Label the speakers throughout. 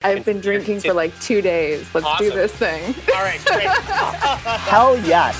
Speaker 1: I've been drinking for like 2 days. Let's do this thing.
Speaker 2: All right, great.
Speaker 3: Hell yes.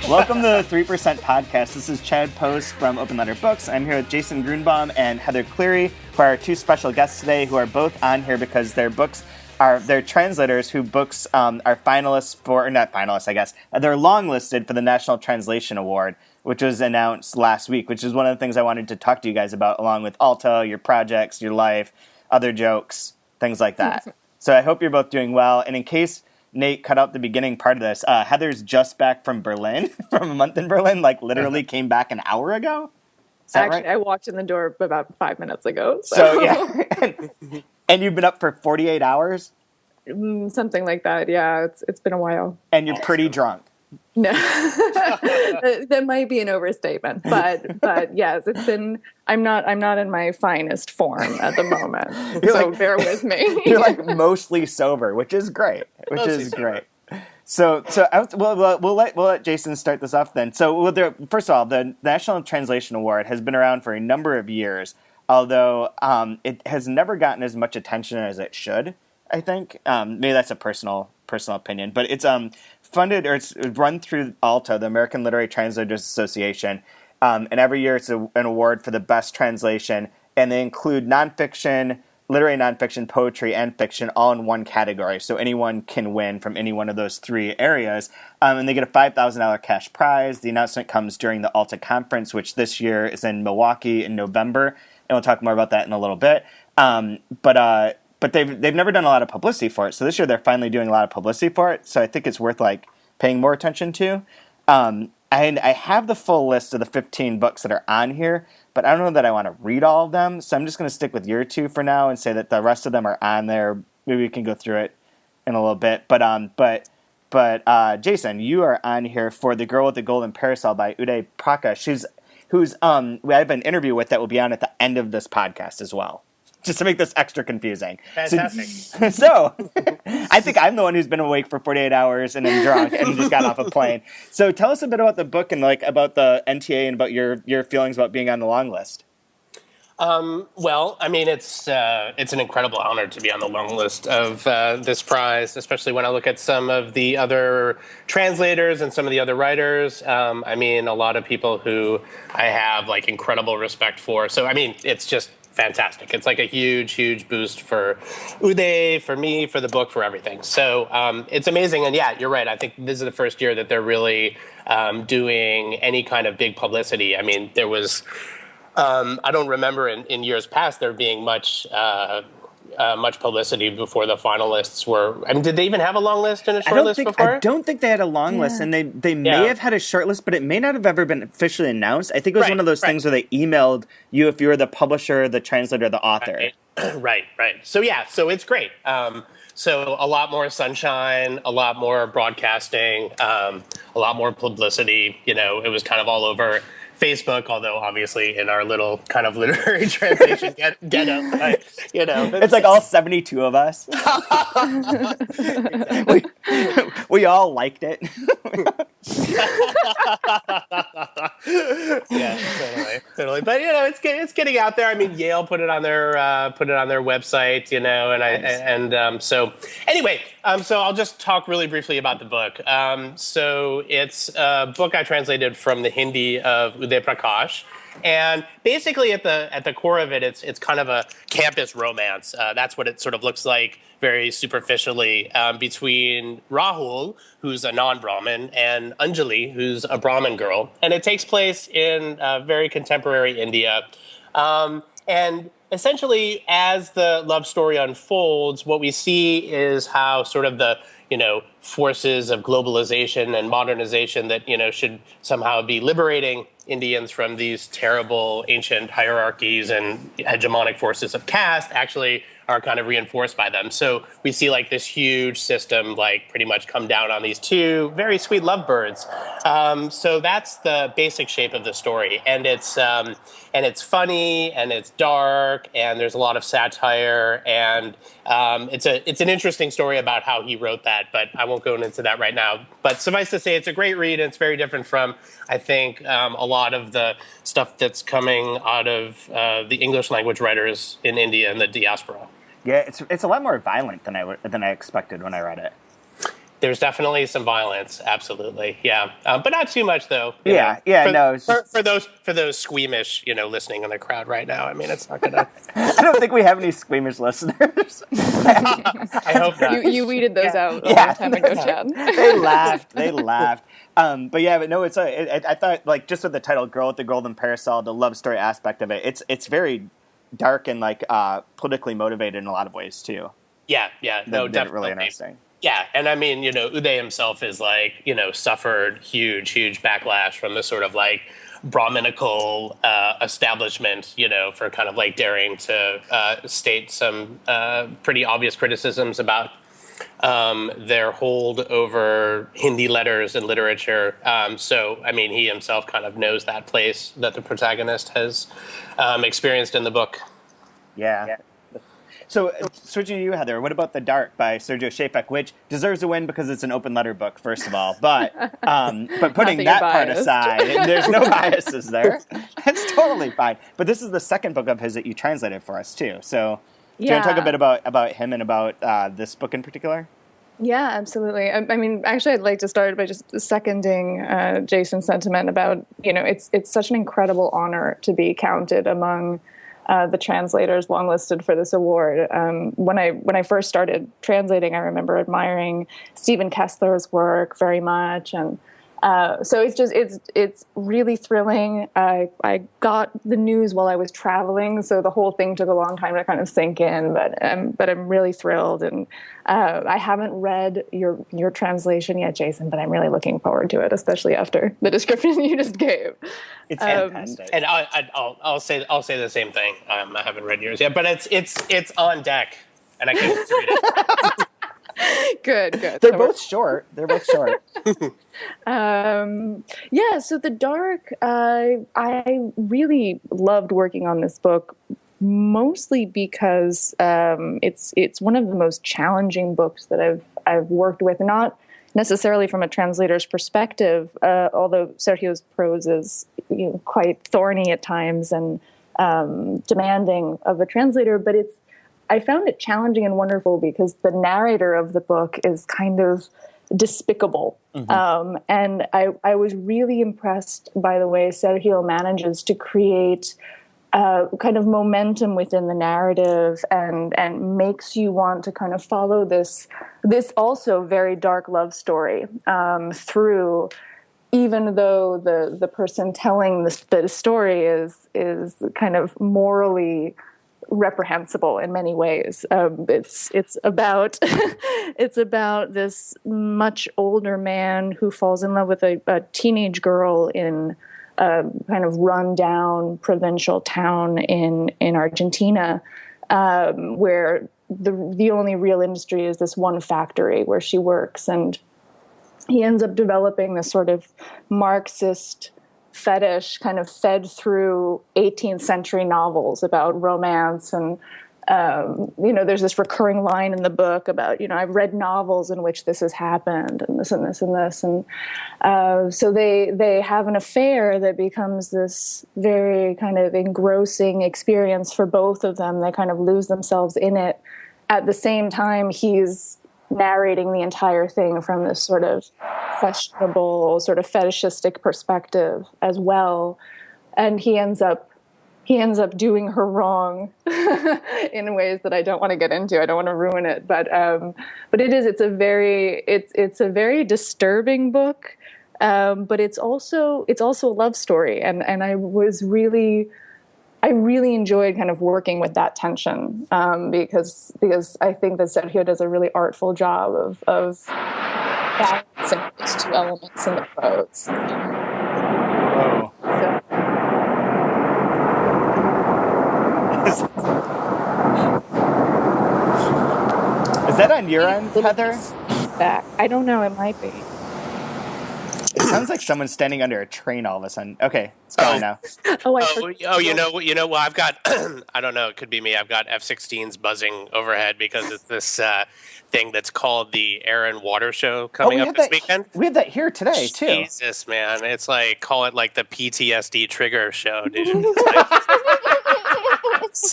Speaker 3: Welcome to the 3% Podcast. This is Chad Post from Open Letter Books. I'm here with Jason Grunebaum and Heather Cleary, who are our two special guests today, who are both on here because their books are, they're translators who books are finalists for, or not finalists, I guess. They're longlisted for the National Translation Award, which was announced last week, which is one of the things I wanted to talk to you guys about, along with Alta, your projects, your life, other jokes, things like that. So I hope you're both doing well. And in case Nate cut out the beginning part of this, Heather's just back from Berlin, from a month in Berlin, like literally came back an hour ago. Is that
Speaker 1: Actually,
Speaker 3: right?
Speaker 1: I walked in the door about 5 minutes ago.
Speaker 3: So yeah. And you've been up for 48 hours?
Speaker 1: Something like that, yeah. It's been a while.
Speaker 3: And you're pretty drunk.
Speaker 1: No, that might be an overstatement, but yes, it's been. I'm not in my finest form at the moment, so like, bear with me.
Speaker 3: You're like mostly sober, which is great. So we'll let Jason start this off then. So first of all, the National Translation Award has been around for a number of years, although it has never gotten as much attention as it should. I think maybe that's a personal opinion, but it's funded, or it's run through ALTA, the American Literary Translators Association, and every year it's an award for the best translation, and they include nonfiction, literary nonfiction, poetry, and fiction all in one category, so anyone can win from any one of those three areas, and they get a $5,000 cash prize. The announcement comes during the ALTA conference, which this year is in Milwaukee in November, and we'll talk more about that in a little bit, But they've never done a lot of publicity for it. So this year they're finally doing a lot of publicity for it. So I think it's worth like paying more attention to. And I have the full list of the 15 books that are on here, but I don't know that I want to read all of them. So I'm just going to stick with your two for now and say that the rest of them are on there. Maybe we can go through it in a little bit. But Jason, you are on here for The Girl with the Golden Parasol by Uday Prakash, who's I have an interview with that will be on at the end of this podcast as well. Just to make this extra confusing.
Speaker 2: Fantastic.
Speaker 3: So I think I'm the one who's been awake for 48 hours and I'm drunk and just got off a plane. So tell us a bit about the book and like about the NTA and about your feelings about being on the long list.
Speaker 2: Well, I mean, it's an incredible honor to be on the long list of this prize, especially when I look at some of the other translators and some of the other writers. I mean, a lot of people who I have like incredible respect for. So, I mean, it's just fantastic. It's like a huge, huge boost for Uday, for me, for the book, for everything. So it's amazing. And yeah, you're right. I think this is the first year that they're really doing any kind of big publicity. I mean, there was, I don't remember in years past there being much publicity before the finalists were. I mean, did they even have a long list and a short list before?
Speaker 3: I don't think they had a long list, and they may have had a short list, but it may not have ever been officially announced. I think it was one of those things where they emailed you if you were the publisher, the translator, the author.
Speaker 2: Right. So yeah, so it's great. So a lot more sunshine, a lot more broadcasting, a lot more publicity. You know, it was kind of all over Facebook, although obviously in our little kind of literary translation get up, but, you know.
Speaker 3: It's like all 72 of us. we all liked it.
Speaker 2: Yeah, totally. But you know, it's getting out there. I mean, Yale put it on their website, you know, and so anyway, so I'll just talk really briefly about the book. So it's a book I translated from the Hindi of Uday Prakash. And basically at the core of it, it's kind of a campus romance. That's what it sort of looks like very superficially, between Rahul, who's a non-Brahmin, and Anjali, who's a Brahmin girl. And it takes place in very contemporary India. And essentially, as the love story unfolds, what we see is how sort of the, you know, forces of globalization and modernization that, you know, should somehow be liberating Indians from these terrible ancient hierarchies and hegemonic forces of caste actually are kind of reinforced by them. So we see like this huge system like pretty much come down on these two very sweet lovebirds. So that's the basic shape of the story, and it's funny and it's dark and there's a lot of satire, and it's an interesting story about how he wrote that, but I won't go into that right now. But suffice to say, it's a great read, and it's very different from, I think, a lot of the stuff that's coming out of the English language writers in India and the diaspora.
Speaker 3: Yeah, it's a lot more violent than I expected when I read it.
Speaker 2: There's definitely some violence, absolutely, yeah, but not too much though.
Speaker 3: For
Speaker 2: those squeamish, listening in the crowd right now. I mean, it's not gonna.
Speaker 3: I don't think we have any squeamish listeners.
Speaker 2: I hope not.
Speaker 1: You weeded those out a long time ago, Chad.
Speaker 3: They laughed. But no, I thought, like, just with the title "Girl with the Golden Parasol," the love story aspect of it, it's very dark and like politically motivated in a lot of ways too.
Speaker 2: Yeah, no, definitely
Speaker 3: really interesting.
Speaker 2: Yeah, and I mean, Uday himself is like, suffered huge backlash from the sort of like Brahminical establishment, for kind of like daring to state some pretty obvious criticisms about their hold over Hindi letters and literature. So, I mean, he himself kind of knows that place that the protagonist has experienced in the book.
Speaker 3: Yeah. So, switching to you, Heather, what about The Dark by Sergio Chejfec, which deserves a win because it's an open letter book, first of all. But putting that part aside, there's no biases there. That's totally fine. But this is the second book of his that you translated for us, too. So, do you want to talk a bit about him and about this book in particular?
Speaker 1: Yeah, absolutely. I mean, actually, I'd like to start by just seconding Jason's sentiment about, it's such an incredible honor to be counted among the translators longlisted for this award. When I first started translating, I remember admiring Stephen Kessler's work very much, and so it's really thrilling. I got the news while I was traveling, so the whole thing took a long time to kind of sink in. But I'm really thrilled, and I haven't read your translation yet, Jason. But I'm really looking forward to it, especially after the description you just gave.
Speaker 3: It's fantastic,
Speaker 2: and I'll say the same thing. I haven't read yours yet, but it's on deck, and I can't wait to read it.
Speaker 1: Good.
Speaker 3: They're both short.
Speaker 1: So The Dark, I really loved working on this book, mostly because it's one of the most challenging books that I've worked with, not necessarily from a translator's perspective, although Sergio's prose is quite thorny at times and demanding of a translator, but I found it challenging and wonderful because the narrator of the book is kind of despicable. Mm-hmm. And I was really impressed by the way Sergio manages to create kind of momentum within the narrative and makes you want to kind of follow this also very dark love story through, even though the person telling the story is kind of morally reprehensible in many ways. It's about it's about this much older man who falls in love with a teenage girl in a kind of run-down provincial town in Argentina, where the only real industry is this one factory where she works, and he ends up developing this sort of Marxist fetish kind of fed through 18th century novels about romance. And, there's this recurring line in the book about, I've read novels in which this has happened and this and this and this. And so they have an affair that becomes this very kind of engrossing experience for both of them. They kind of lose themselves in it. At the same time, he's narrating the entire thing from this sort of questionable, sort of fetishistic perspective as well, and he ends up doing her wrong in ways that I don't want to get into. I don't want to ruin it, but it's a very disturbing book, but it's also a love story, and I really enjoyed kind of working with that tension because I think that Sergio does a really artful job of balancing those two elements in the prose.
Speaker 3: Whoa. that on your end, Heather?
Speaker 1: Back. I don't know. It might be.
Speaker 3: It sounds like someo's standing under a train all of a sudden. Okay, it's gone now.
Speaker 2: You know. Well, I've got. I don't know. It could be me. I've got F-16s buzzing overhead because it's this thing that's called the Air and Water Show coming up this weekend.
Speaker 3: We have that here today too.
Speaker 2: Jesus, man! It's like call it like the PTSD trigger show, dude.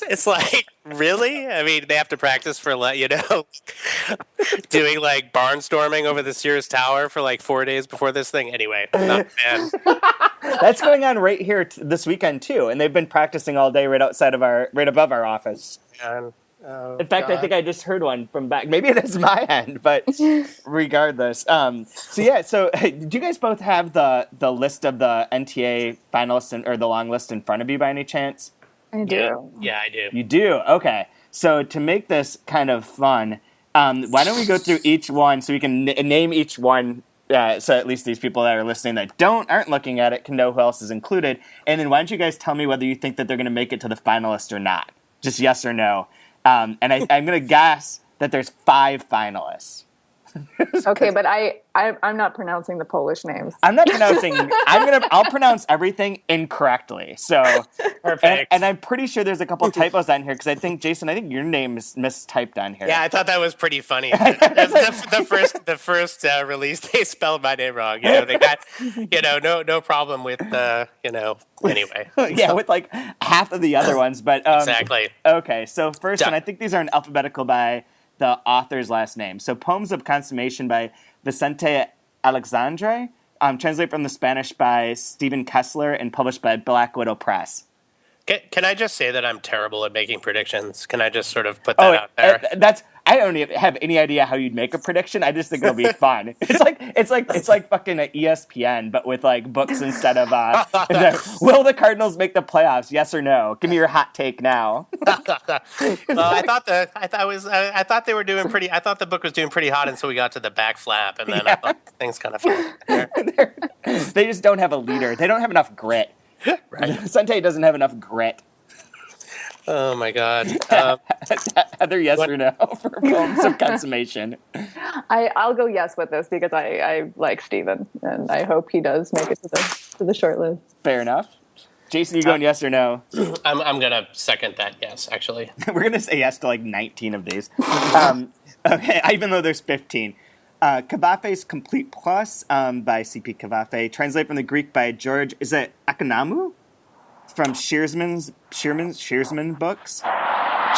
Speaker 2: It's like, really? I mean, they have to practice for, doing like barnstorming over the Sears Tower for like 4 days before this thing. Anyway, man.
Speaker 3: That's going on right here this weekend too, and they've been practicing all day right above our office. In fact, God. I think I just heard one from back. Maybe it is my end, but regardless. So do you guys both have the list of the NTA finalists or the long list in front of you by any chance?
Speaker 1: I do.
Speaker 2: Yeah, I do.
Speaker 3: You do? Okay. So to make this kind of fun, why don't we go through each one so we can name each one, so at least these people that are listening that aren't looking at it can know who else is included. And then why don't you guys tell me whether you think that they're going to make it to the finalist or not? Just yes or no. And I'm going to guess that there's 5 finalists.
Speaker 1: Okay, but I'm not pronouncing the Polish names.
Speaker 3: I'm not pronouncing. I'll pronounce everything incorrectly. So
Speaker 2: perfect.
Speaker 3: And I'm pretty sure there's a couple typos on here because I think Jason, your name is mistyped on here.
Speaker 2: Yeah, I thought that was pretty funny. the first release, they spelled my name wrong. They got no problem with anyway.
Speaker 3: Yeah, with like half of the other ones, but
Speaker 2: exactly.
Speaker 3: Okay, so first one, I think these are in alphabetical by the author's last name. So Poems of Consummation by Vicente Alexandre, translated from the Spanish by Stephen Kessler and published by Black Widow Press.
Speaker 2: Can I just say that I'm terrible at making predictions? Can I just sort of put that out there?
Speaker 3: I don't even have any idea how you'd make a prediction. I just think it'll be fun. It's like fucking an ESPN, but with like books instead of. Will the Cardinals make the playoffs? Yes or no? Give me your hot take now.
Speaker 2: Well, I thought they were doing pretty. I thought the book was doing pretty hot until we got to the back flap, and then I thought things kind of fell.
Speaker 3: They just don't have a leader. They don't have enough grit.
Speaker 2: Right.
Speaker 3: Sante doesn't have enough grit.
Speaker 2: Oh my God.
Speaker 3: Heather, yes or no for Poems of Consummation?
Speaker 1: I'll go yes with this because I like Stephen and I hope he does make it to the short list.
Speaker 3: Fair enough. Jason, you going yes or no?
Speaker 2: I'm gonna second that yes, actually.
Speaker 3: We're gonna say yes to like 19 of these. Okay, even though there's 15. Cavafe's Complete Plus by C.P. Cavafe, translated from the Greek by George, is it Akanamu? From Shearsman Books.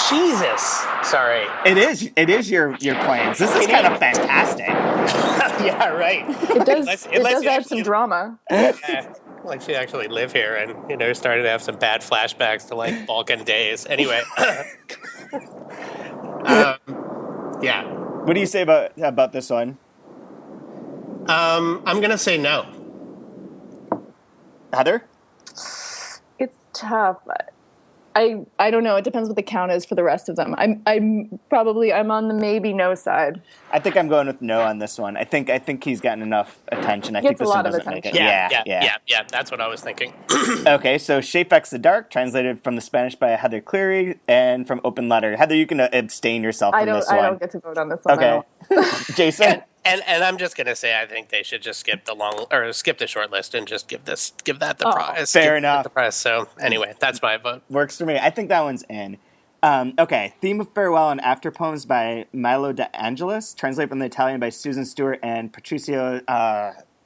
Speaker 2: Jesus. Sorry.
Speaker 3: It is your plans. This is kind of fantastic.
Speaker 2: Yeah, right.
Speaker 1: It does add some drama.
Speaker 2: Like she actually live here and started to have some bad flashbacks to like Balkan days. Anyway. Yeah.
Speaker 3: What do you say about this one?
Speaker 2: I'm gonna say no.
Speaker 3: Heather?
Speaker 1: It's tough. I don't know. It depends what the count is for the rest of them. I'm on the maybe no side.
Speaker 3: I think I'm going with no on this one. I think he's gotten enough attention. I think this one doesn't make it.
Speaker 2: Yeah. That's what I was thinking.
Speaker 3: Okay, so Chejfec's The Dark, translated from the Spanish by Heather Cleary and from Open Letter. Heather, you can abstain yourself from this one.
Speaker 1: I don't get to vote on this one.
Speaker 3: Okay, Jason.
Speaker 2: And I'm just gonna say I think they should just skip the short list and just give that the prize.
Speaker 3: Fair enough.
Speaker 2: The prize. So anyway, that's my vote.
Speaker 3: Works for me. I think that one's in. Okay, Theme of Farewell and After Poems by Milo De Angelis, translated from the Italian by Susan Stewart and Patricio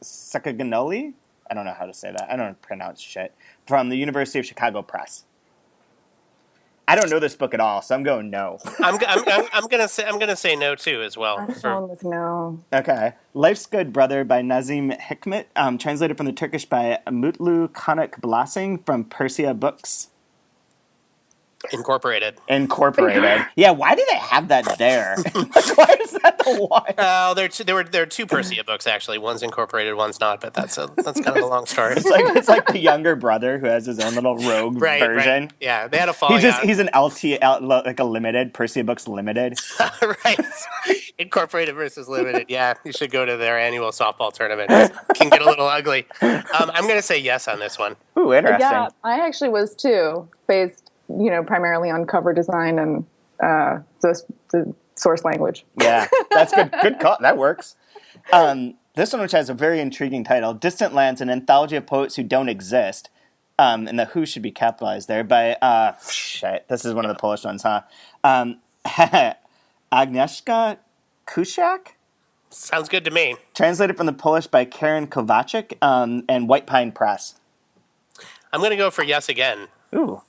Speaker 3: Saccagnoli. I don't know how to say that. I don't pronounce shit. From the University of Chicago Press. I don't know this book at all, so I'm going no.
Speaker 2: I'm gonna say no too as well.
Speaker 1: I'm going with no.
Speaker 3: Okay, Life's Good Brother by Nazim Hikmet, translated from the Turkish by Mutlu Konak Blasing from Persia Books.
Speaker 2: Incorporated.
Speaker 3: Yeah, why do they have that there? Why is that the one?
Speaker 2: There are two Persia books actually. One's incorporated, one's not. But that's kind of a long story.
Speaker 3: It's like the younger brother who has his own little rogue version. Right.
Speaker 2: Yeah, they had a falling out.
Speaker 3: He's an like a limited Persia Books limited.
Speaker 2: Right. Incorporated versus limited. Yeah, you should go to their annual softball tournament. It can get a little ugly. I'm going to say yes on this one.
Speaker 3: Ooh, interesting.
Speaker 1: Yeah, I actually was too, based primarily on cover design and the source language.
Speaker 3: Yeah, that's good. Good call. That works. This one, which has a very intriguing title, Distant Lands, an anthology of poets who don't exist. And the who should be capitalized there by, this is one of the Polish ones, huh? Agnieszka Kusiak?
Speaker 2: Sounds good to me.
Speaker 3: Translated from the Polish by Karen Kovacic and White Pine Press.
Speaker 2: I'm going to go for yes again.
Speaker 3: Ooh.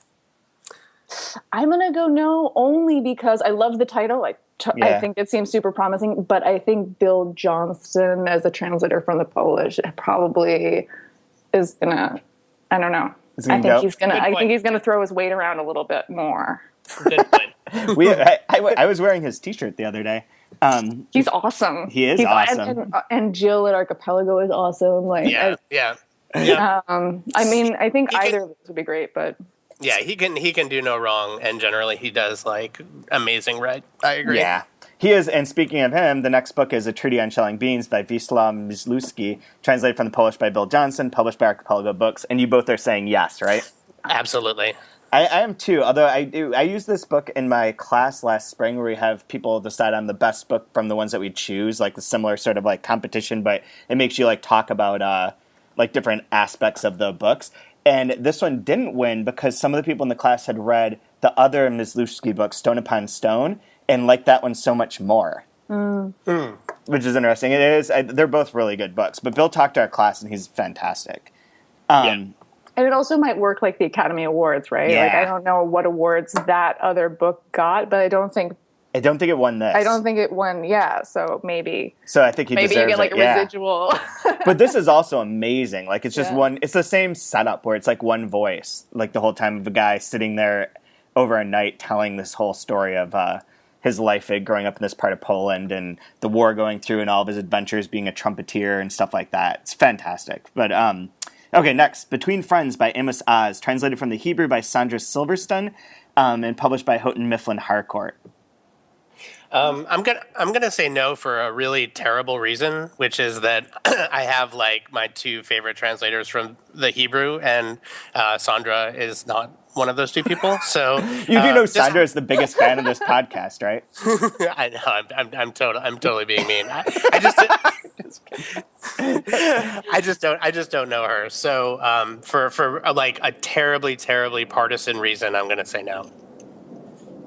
Speaker 1: I'm going to go no only because I love the title. I think it seems super promising, but I think Bill Johnston as a translator from the Polish probably is going to, I don't know. I think he's gonna throw his weight around a little bit more.
Speaker 2: Good point.
Speaker 3: I was wearing his T-shirt the other day.
Speaker 1: He's awesome.
Speaker 3: He's awesome.
Speaker 1: And Jill at Archipelago is awesome.
Speaker 2: Yeah.
Speaker 1: I mean, I think either of those would be great, but
Speaker 2: yeah, he can do no wrong, and generally he does amazing right. I agree.
Speaker 3: Yeah. He is, and speaking of him, the next book is A Treaty on Shelling Beans by Wisław Mysłowski, translated from the Polish by Bill Johnson, published by Archipelago Books, and you both are saying yes, right?
Speaker 2: Absolutely.
Speaker 3: I am too, although I used this book in my class last spring where we have people decide on the best book from the ones that we choose, the similar sort of competition, but it makes you talk about different aspects of the books. And this one didn't win because some of the people in the class had read the other Mysłowski book, Stone Upon Stone, and like that one so much more, which is interesting. It is; they're both really good books. But Bill talked to our class, and he's fantastic.
Speaker 1: And it also might work like the Academy Awards, right?
Speaker 3: Yeah.
Speaker 1: I don't know what awards that other book got, but I don't think
Speaker 3: it won this.
Speaker 1: I don't think it won. Yeah, so maybe.
Speaker 3: So I think he
Speaker 1: maybe
Speaker 3: deserves
Speaker 1: you get
Speaker 3: it.
Speaker 1: A residual.
Speaker 3: But this is also amazing. It's just one. It's the same setup where it's one voice, the whole time of a guy sitting there over a night telling this whole story of his life growing up in this part of Poland and the war going through and all of his adventures being a trumpeter and stuff like that. It's fantastic. But okay, next, Between Friends by Amos Oz, translated from the Hebrew by Sandra Silverstone and published by Houghton Mifflin Harcourt.
Speaker 2: I'm gonna say no for a really terrible reason, which is that I have my two favorite translators from the Hebrew, and Sandra is not one of those two people. So
Speaker 3: you do know Sandra is the biggest fan of this podcast, right?
Speaker 2: I know. I'm totally being mean. I just don't know her. So for a terribly, terribly partisan reason, I'm gonna say no.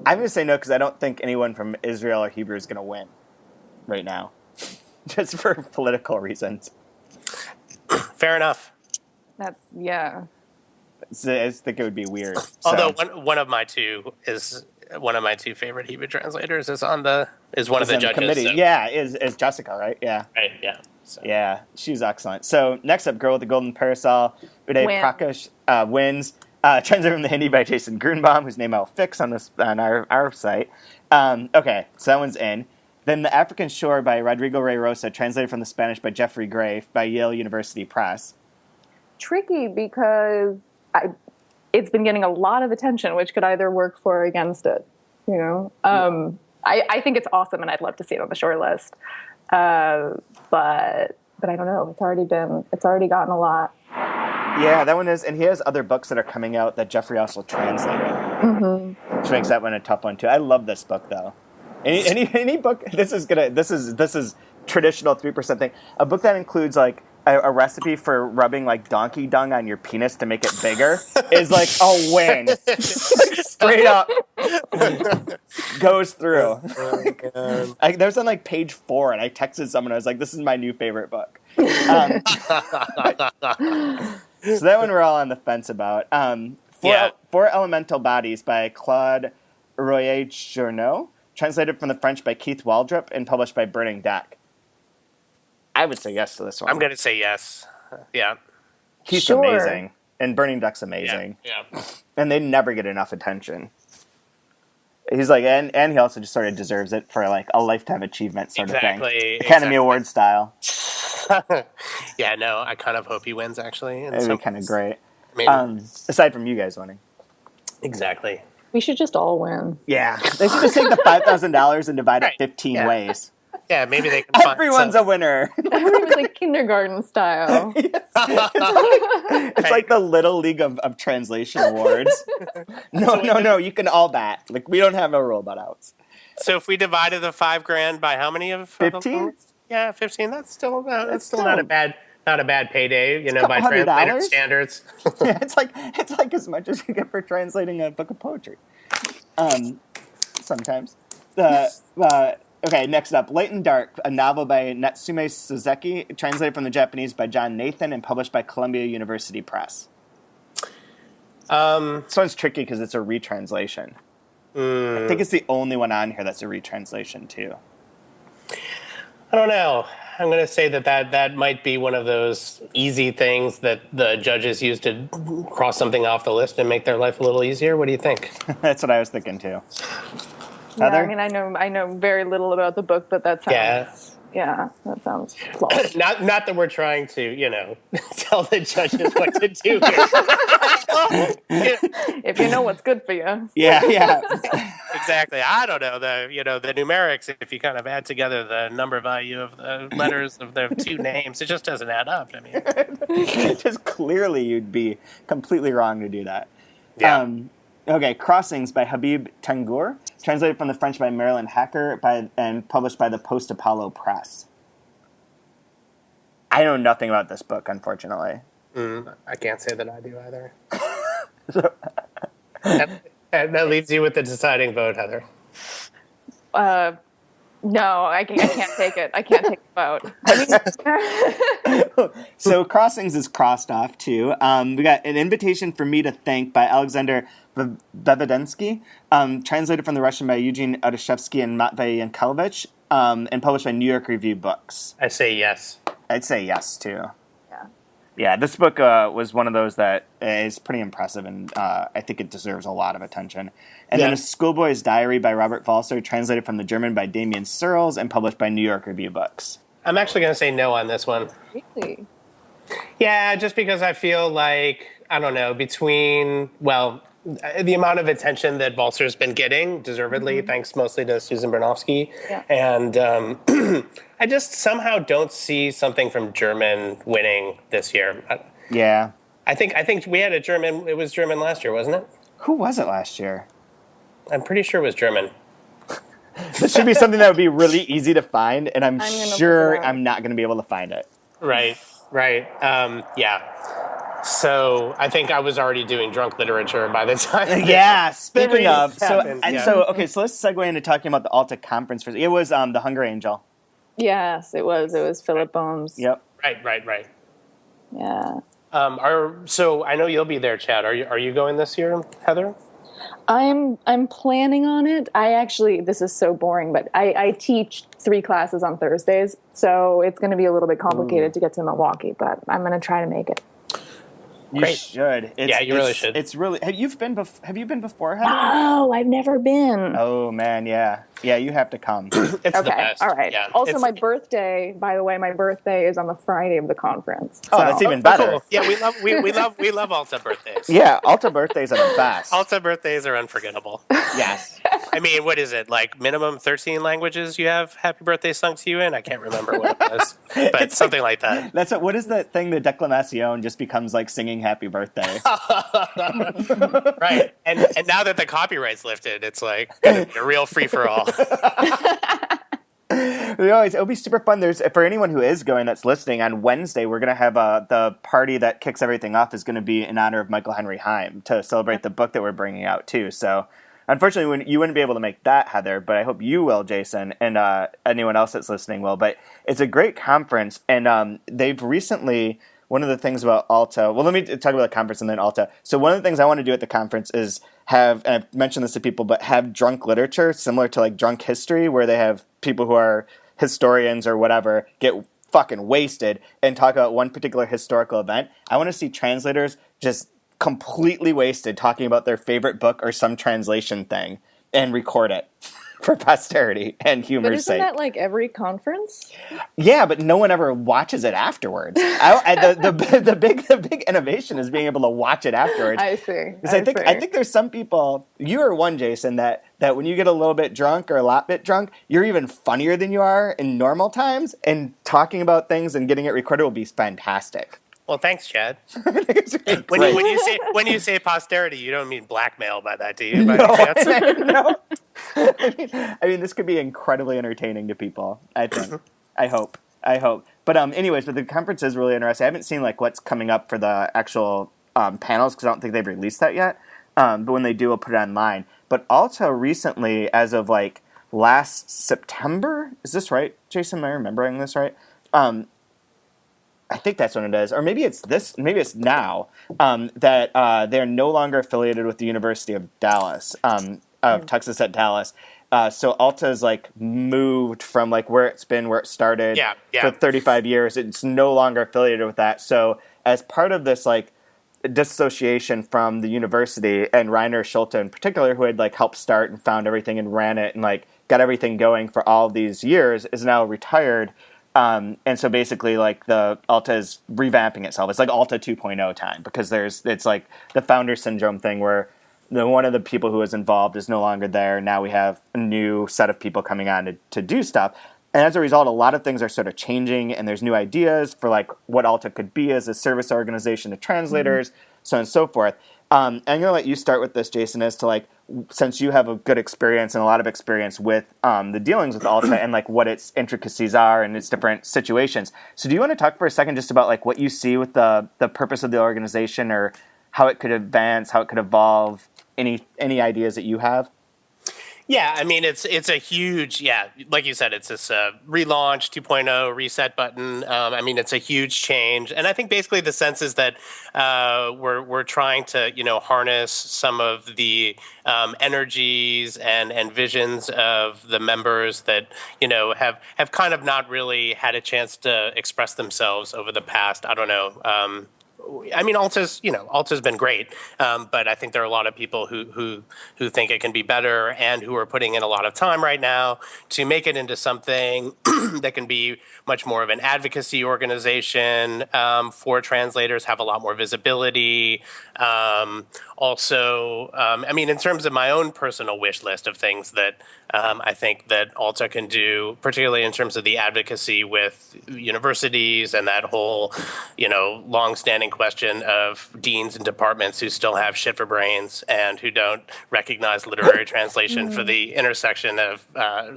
Speaker 3: I'm going to say no because I don't think anyone from Israel or Hebrew is going to win right now, just for political reasons.
Speaker 2: Fair enough.
Speaker 1: I
Speaker 3: just think it would be weird.
Speaker 2: Although one of my two favorite Hebrew translators is one of the judges.
Speaker 3: Committee.
Speaker 2: So.
Speaker 3: Yeah, is Jessica, right? Yeah.
Speaker 2: Right. Yeah. So.
Speaker 3: Yeah, she's excellent. So next up, Girl with the Golden Parasol, Uday Prakash wins. Translated from the Hindi by Jason Grunebaum, whose name I'll fix on our site. Okay, so that one's in. Then The African Shore by Rodrigo Ray Rosa, translated from the Spanish by Jeffrey Gray by Yale University Press.
Speaker 1: Tricky because it's been getting a lot of attention, which could either work for or against it. I think it's awesome, and I'd love to see it on the short list. But I don't know. It's already gotten a lot.
Speaker 3: Yeah, that one is, and he has other books that are coming out that Jeffrey also translated, which makes that one a tough one too. I love this book though. Any book. This is traditional 3% thing. A book that includes a recipe for rubbing donkey dung on your penis to make it bigger is a win. Straight up goes through. There's on page 4, and I texted someone. I was like, "This is my new favorite book." So that one we're all on the fence about. Four Elemental Bodies by Claude Royer-Journeau, translated from the French by Keith Waldrop and published by Burning Deck. I would say yes to this one.
Speaker 2: I'm going to say yes. Yeah.
Speaker 3: He's amazing. And Burning Deck's amazing.
Speaker 2: Yeah.
Speaker 3: And they never get enough attention. He's and he also just sort of deserves it for a lifetime achievement sort of thing. Academy Award style.
Speaker 2: Yeah, no, I kind of hope he wins, actually.
Speaker 3: It'd be kind of great.
Speaker 2: Maybe.
Speaker 3: Aside from you guys winning.
Speaker 2: Exactly.
Speaker 1: We should just all win.
Speaker 3: Yeah. They should just take the $5,000 and divide it 15 ways.
Speaker 2: Yeah, maybe they can
Speaker 3: Everyone's a winner.
Speaker 1: Everyone's kindergarten style.
Speaker 3: It's like the Little League of Translation Awards. No, you can all bat. We don't have no rule about outs.
Speaker 2: So if we divided the $5,000 by how many of
Speaker 3: 15?
Speaker 2: Yeah, 15. That's still not a bad payday, by
Speaker 3: $200.
Speaker 2: translator standards.
Speaker 3: Yeah, it's like as much as you get for translating a book of poetry. Sometimes. Okay, next up, Light and Dark, a novel by Natsume Soseki, translated from the Japanese by John Nathan and published by Columbia University Press. This one's tricky because it's a retranslation. I think it's the only one on here that's a retranslation, too.
Speaker 2: I don't know. I'm going to say that might be one of those easy things that the judges use to cross something off the list and make their life a little easier. What do you think?
Speaker 3: That's what I was thinking, too.
Speaker 1: Yeah,
Speaker 3: Heather?
Speaker 1: I mean, I know very little about the book, but that sounds that sounds plausible.
Speaker 2: Not that we're trying to, tell the judges what to do here.
Speaker 1: If you know what's good for you.
Speaker 3: Yeah.
Speaker 2: Exactly. I don't know the numerics. If you kind of add together the number value of the letters of the two names, it just doesn't add up. I mean,
Speaker 3: just clearly you'd be completely wrong to do that.
Speaker 2: Yeah.
Speaker 3: Okay, Crossings by Habib Tangour, translated from the French by Marilyn Hacker and published by the Post Apollo Press. I know nothing about this book, unfortunately.
Speaker 2: I can't say that I do either. That leaves you with the deciding vote, Heather.
Speaker 1: No, I can't take it. I can't take the vote.
Speaker 3: So Crossings is crossed off, too. We got An Invitation for Me to Think by Alexander Vevedensky, translated from the Russian by Eugene Odashevsky and Matvey Yankelovich, and published by New York Review Books.
Speaker 2: I say yes.
Speaker 3: I'd say yes, too. Yeah, this book was one of those that is pretty impressive, and I think it deserves a lot of attention. And then A Schoolboy's Diary by Robert Falser, translated from the German by Damien Searles, and published by New York Review Books.
Speaker 2: I'm actually going to say no on this one.
Speaker 1: Really?
Speaker 2: Yeah, just because I feel like, I don't know, the amount of attention that Valser's been getting, deservedly, thanks mostly to Susan Bernofsky. Yeah. And I just somehow don't see something from German winning this year.
Speaker 3: Yeah.
Speaker 2: I think we had it was German last year, wasn't it?
Speaker 3: Who was it last year?
Speaker 2: I'm pretty sure it was German.
Speaker 3: This should be something that would be really easy to find, and I'm sure I'm not going to be able to find it.
Speaker 2: Right. Yeah. So I think I was already doing drunk literature by the time.
Speaker 3: Yeah. Speaking of, so
Speaker 2: happened.
Speaker 3: so let's segue into talking about the Alta conference first. It was the Hunger Angel.
Speaker 1: Yes, it was. It was Philip Boehm's.
Speaker 3: Yep.
Speaker 2: Right.
Speaker 1: Yeah.
Speaker 2: So I know you'll be there, Chad. Are you going this year, Heather?
Speaker 1: I'm planning on it. This is so boring, but I teach 3 classes on Thursdays, so it's going to be a little bit complicated to get to Milwaukee, but I'm going to try to make it.
Speaker 3: You should.
Speaker 2: You really should.
Speaker 3: It's really. Have you been before, Heather?
Speaker 1: No, I've never been.
Speaker 3: Oh man, yeah. You have to come.
Speaker 2: It's the best.
Speaker 1: All right.
Speaker 2: Yeah,
Speaker 1: also, my birthday. By the way, my birthday is on the Friday of the conference.
Speaker 3: Oh, that's even better.
Speaker 2: Cool. Yeah, we love Alta birthdays.
Speaker 3: Yeah, Alta birthdays are the best.
Speaker 2: Alta birthdays are unforgettable.
Speaker 3: Yes.
Speaker 2: I mean, what is it, like minimum 13 languages you have happy birthday sung to you in? I can't remember what it was, but it's something like that.
Speaker 3: What is that thing, the Declamación just becomes like singing happy birthday?
Speaker 2: Right. And now that the copyright's lifted, it's like a real free-for-all.
Speaker 3: It'll be super fun. For anyone who is going that's listening, on Wednesday we're going to have the party that kicks everything off is going to be in honor of Michael Henry Heim to celebrate the book that we're bringing out too. So unfortunately you wouldn't be able to make that, Heather, but I hope you will, Jason, and anyone else that's listening will. But it's a great conference, and they've recently, one of the things about Alta, well, let me talk about the conference and then Alta. So one of the things I want to do at the conference is have, and I've mentioned this to people, but have drunk literature similar to like drunk history, where they have people who are historians or whatever get fucking wasted and talk about one particular historical event. I want to see translators just completely wasted talking about their favorite book or some translation thing and record it for posterity and humor's sake.
Speaker 1: But isn't that like every conference?
Speaker 3: Yeah, but no one ever watches it afterwards. The big innovation is being able to watch it afterwards.
Speaker 1: I see.
Speaker 3: Because I think there's some people, you are one, Jason, that when you get a little bit drunk or a lot bit drunk, you're even funnier than you are in normal times, and talking about things and getting it recorded will be fantastic.
Speaker 2: Well, thanks, Chad.
Speaker 3: Great.
Speaker 2: When you say posterity, you don't mean blackmail by that, do you? By
Speaker 3: No,
Speaker 2: any chance?
Speaker 3: no. I mean, this could be incredibly entertaining to people. I think. I hope. But anyways, but the conference is really interesting. I haven't seen like what's coming up for the actual panels because I don't think they've released that yet. But when they do, we'll put it online. But Alta recently, as of like last September, is this right, Jason? Am I remembering this right? I think that's when it is, or maybe it's this. Maybe it's now that they're no longer affiliated with the University of Dallas, of Texas at Dallas. So Alta is like moved from like where it started for 35 years. It's no longer affiliated with that. So as part of this like dissociation from the university, and Rainer Schulte in particular, who had like helped start and found everything and ran it and like got everything going for all these years, is now retired. And so basically, like the Alta is revamping itself. It's like Alta 2.0 time because it's like the founder syndrome thing where one of the people who was involved is no longer there. Now we have a new set of people coming on to do stuff. And as a result, a lot of things are sort of changing, and there's new ideas for like what Alta could be as a service organization to translators, so on and so forth. I'm going to let you start with this, Jason, as to like, since you have a good experience and a lot of experience with the dealings with Alta and like what its intricacies are and its different situations. So do you want to talk for a second just about like what you see with the purpose of the organization, or how it could advance, how it could evolve, any ideas that you have?
Speaker 2: Yeah, I mean, it's a huge, like you said, it's this relaunch 2.0 reset button. I mean, it's a huge change. And I think basically the sense is that we're trying to, harness some of the energies and visions of the members that, have kind of not really had a chance to express themselves over the past, I don't know, I mean, Alta's been great, but I think there are a lot of people who think it can be better and who are putting in a lot of time right now to make it into something that can be much more of an advocacy organization for translators, have a lot more visibility. Also, I mean, in terms of my own personal wish list of things that I think that Alta can do, particularly in terms of the advocacy with universities and that whole, long-standing question of deans and departments who still have shit for brains and who don't recognize literary translation for the intersection of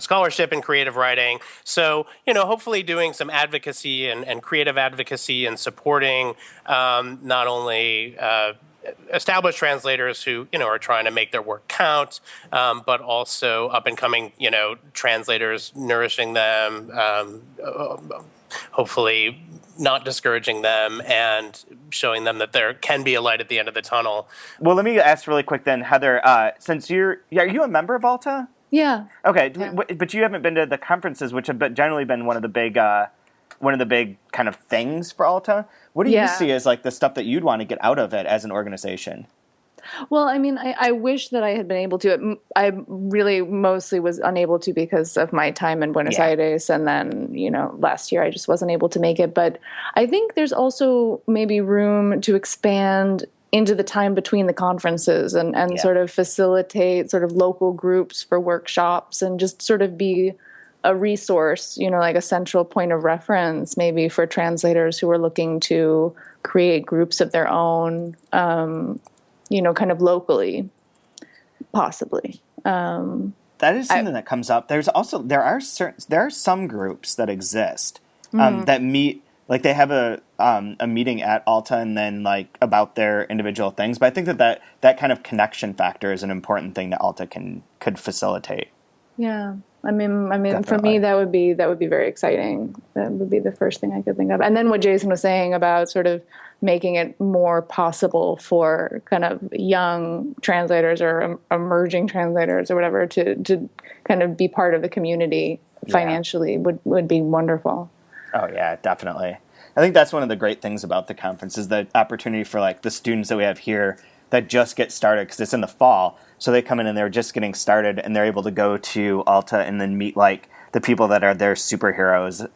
Speaker 2: scholarship and creative writing. So, hopefully doing some advocacy and creative advocacy and supporting not only established translators who, are trying to make their work count, but also up and coming, translators, nourishing them, hopefully not discouraging them and showing them that there can be a light at the end of the tunnel. Well, let me ask really quick then, Heather, since are you a member of Alta?
Speaker 1: Yeah.
Speaker 2: Okay, yeah. But you haven't been to the conferences, which have generally been one of the big kind of things for Alta. What do you see as like the stuff that you'd want to get out of it as an organization?
Speaker 1: Well, I mean, I wish that I had been able to. I really mostly was unable to because of my time in Buenos Aires. And then, last year I just wasn't able to make it. But I think there's also maybe room to expand into the time between the conferences and sort of facilitate sort of local groups for workshops and just sort of be a resource, like a central point of reference maybe for translators who are looking to create groups of their own, kind of locally, possibly.
Speaker 3: That is something that comes up. There are some groups that exist that meet, like they have a meeting at Alta and then like about their individual things. But I think that kind of connection factor is an important thing that Alta could facilitate.
Speaker 1: Yeah. I mean,
Speaker 3: Definitely.
Speaker 1: For me, that would be very exciting. That would be the first thing I could think of. And then what Jason was saying about sort of making it more possible for kind of young translators or emerging translators or whatever to kind of be part of the community financially would be wonderful.
Speaker 3: Oh yeah, definitely. I think that's one of the great things about the conference is the opportunity for like the students that we have here that just get started because it's in the fall. So they come in and they're just getting started and they're able to go to Alta and then meet like the people that are their superheroes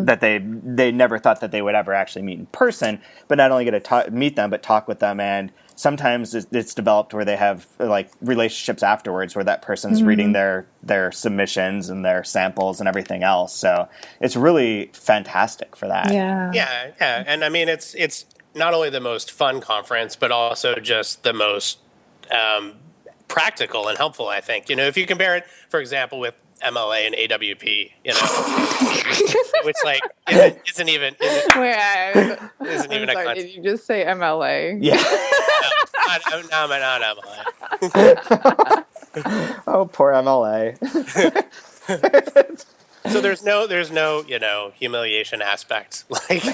Speaker 3: that they never thought that they would ever actually meet in person, but not only get to meet them, but talk with them and sometimes it's developed where they have like relationships afterwards where that person's reading their submissions and their samples and everything else. So it's really fantastic for that.
Speaker 2: Yeah. And I mean, it's not only the most fun conference, but also just the most practical and helpful, I think. If you compare it, for example, with MLA and AWP, which like isn't even a
Speaker 1: sorry, did you just say MLA?
Speaker 3: Yeah.
Speaker 2: No, not MLA.
Speaker 3: Oh, poor MLA.
Speaker 2: So there's no humiliation aspect, like